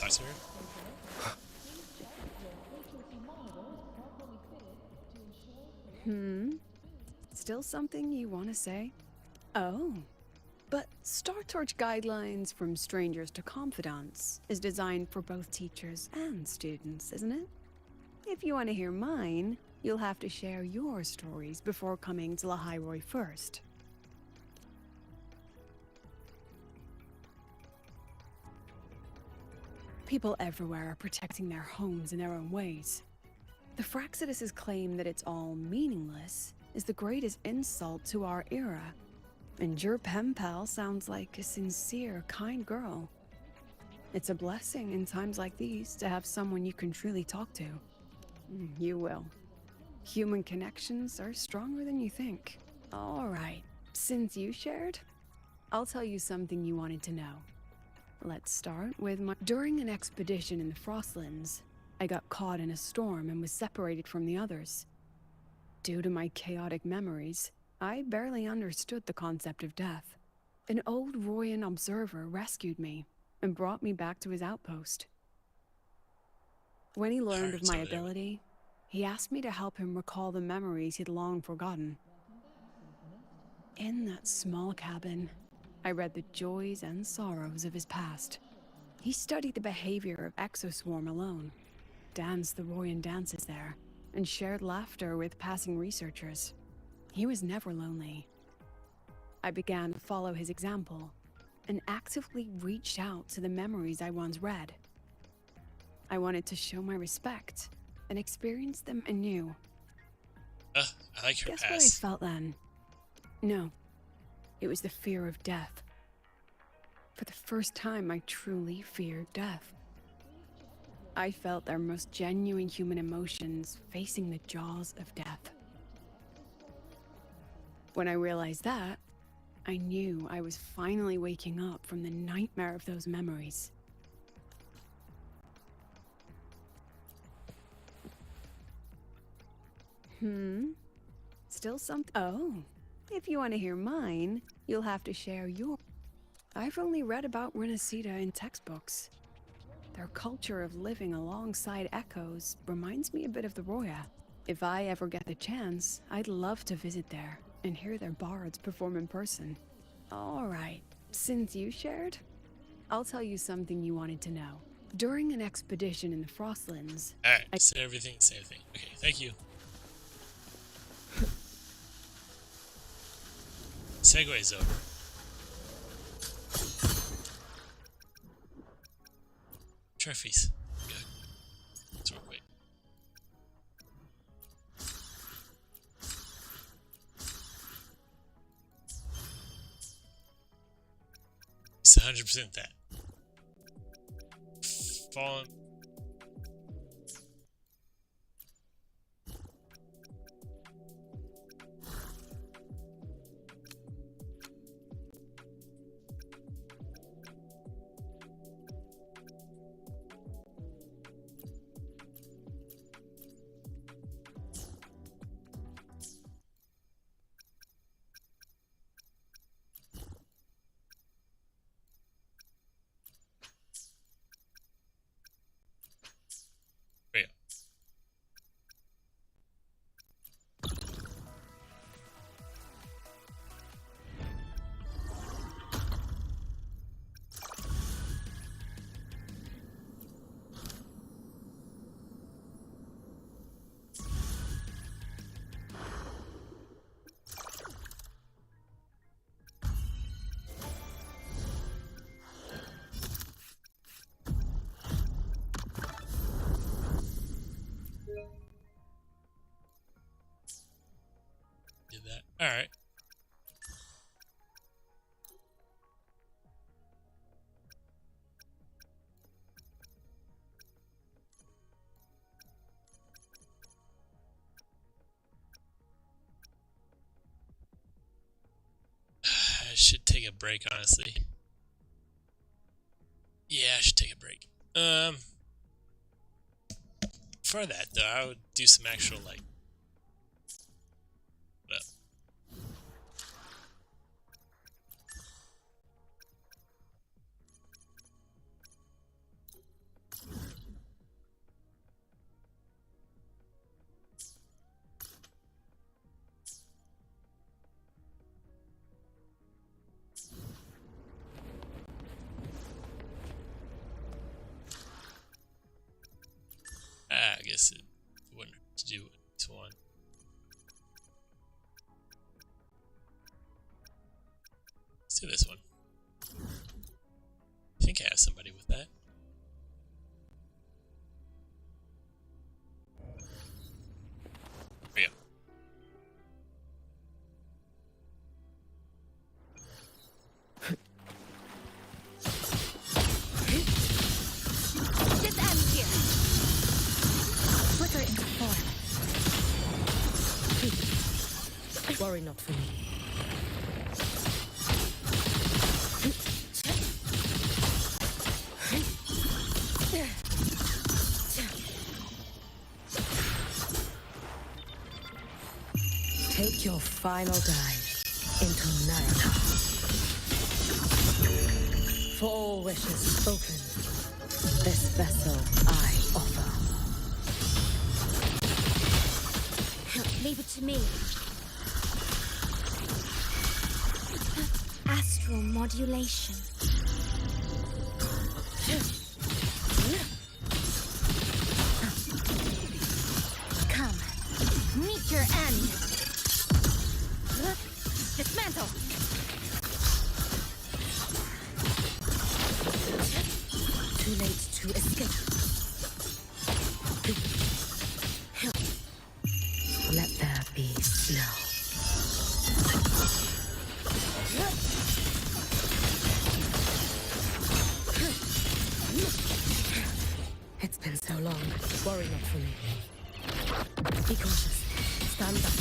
crosshair. Still something you want to say? Oh. But Star Torch Guidelines from Strangers to Confidants is designed for both teachers and students, isn't it? If you want to hear mine, you'll have to share your stories before coming to Lahairoi first. People everywhere are protecting their homes in their own ways. The Fraxidus' claim that it's all meaningless is the greatest insult to our era. And your pen pal sounds like a sincere, kind girl. It's a blessing in times like these to have someone you can truly talk to. You will. Human connections are stronger than you think. All right, since you shared, I'll tell you something you wanted to know. Let's start with During an expedition in the Frostlands, I got caught in a storm and was separated from the others. Due to my chaotic memories, I barely understood the concept of death. An old Royan observer rescued me and brought me back to his outpost. When he learned of my ability, he asked me to help him recall the memories he'd long forgotten. In that small cabin, I read the joys and sorrows of his past. He studied the behavior of Exoswarm alone, danced the Royan dances there, and shared laughter with passing researchers. He was never lonely. I began to follow his example and actively reached out to the memories I once read. I wanted to show my respect and experience them anew. I like your Guess what I past. felt then? No, it was the fear of death. For the first time, I truly feared death. I felt their most genuine human emotions facing the jaws of death. When I realized that, I knew I was finally waking up from the nightmare of those memories. Still something? Oh, if you want to hear mine, you'll have to share your... I've only read about Renacida in textbooks. Their culture of living alongside echoes reminds me a bit of the Roya. If I ever get the chance, I'd love to visit there and hear their bards perform in person. All right, since you shared, I'll tell you something you wanted to know. During an expedition in the Frostlands... Alright, say everything, say everything. Okay, thank you. Segway's over. Trophies. Good. Let's work, wait. It's 100% that. Fallen. Did that. Alright. I should take a break, honestly. Yeah, I should take a break. For that, though, I would do some actual, like... What up? guess it wouldn't hurt to do this one. Let's do this one. I think I have somebody with that. There we go. This ends here. Flicker into form. Worry not for me. Take your final dive into Naraka. For all wishes spoken, this vessel I offer. Leave it to me. Astral modulation. Come, meet your end. Dismantle. Too late to escape. Let there be snow. It's been so long. Worry not for me. Be cautious. Stand back.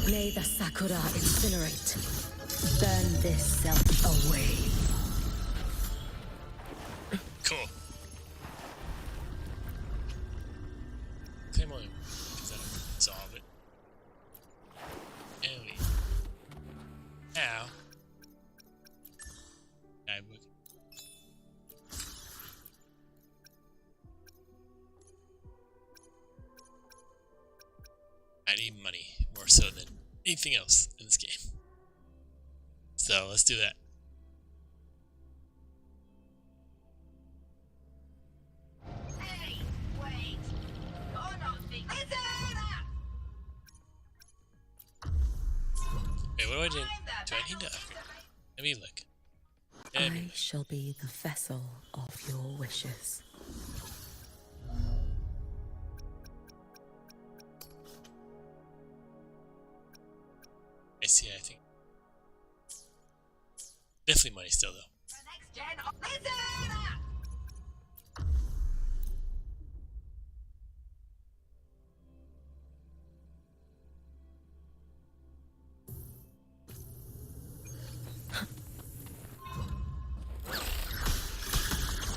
May the Sakura incinerate. Burn this self away. Cool. Claim on, because that'll resolve it. And we. Now. Guidebook. I need money more so than anything else in this game. So let's do that. Hey, wait. You're not being Wait, what do I do? Do I need to upgrade? Let me look. I shall be the vessel of your wishes. I see, I think. Definitely money still, though.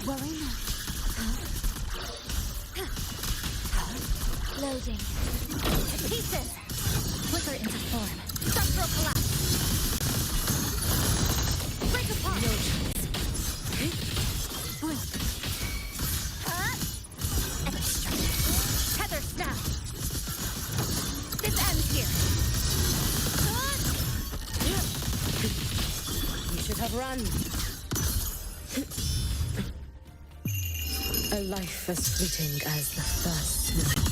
Worry not. Loading. Pieces. Flicker into form. Structural collapse. Break apart. No chance. Blink. Extra. Tether snap. This ends here. You should have run. A life as fleeting as the first night.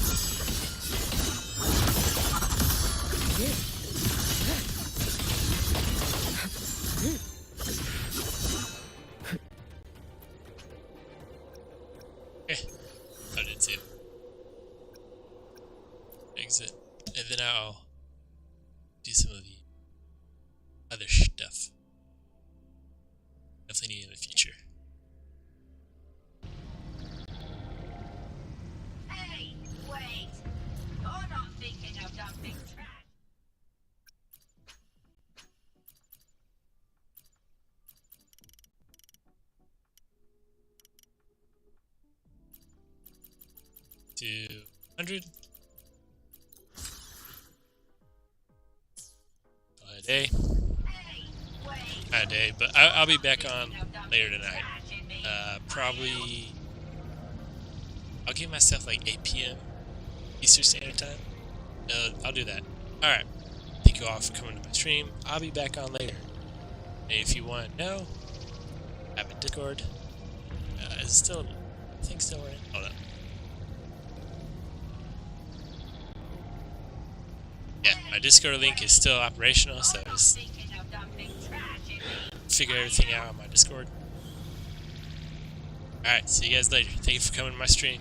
I did too. Exit. And then I'll do some of the other stuff. Definitely need in the future. Hey, wait. You're not thinking of dumping trash. $200 a day. Not a day, but I'll be back on later tonight. Probably I'll give myself like 8 p.m. Eastern Standard Time. I'll do that. Alright. Thank you all for coming to my stream. I'll be back on later. And if you want to know, I have a Discord. Is it still, I think still right? Hold up. My Discord link is still operational, so just figure everything out on my Discord. Alright, see you guys later. Thank you for coming to my stream.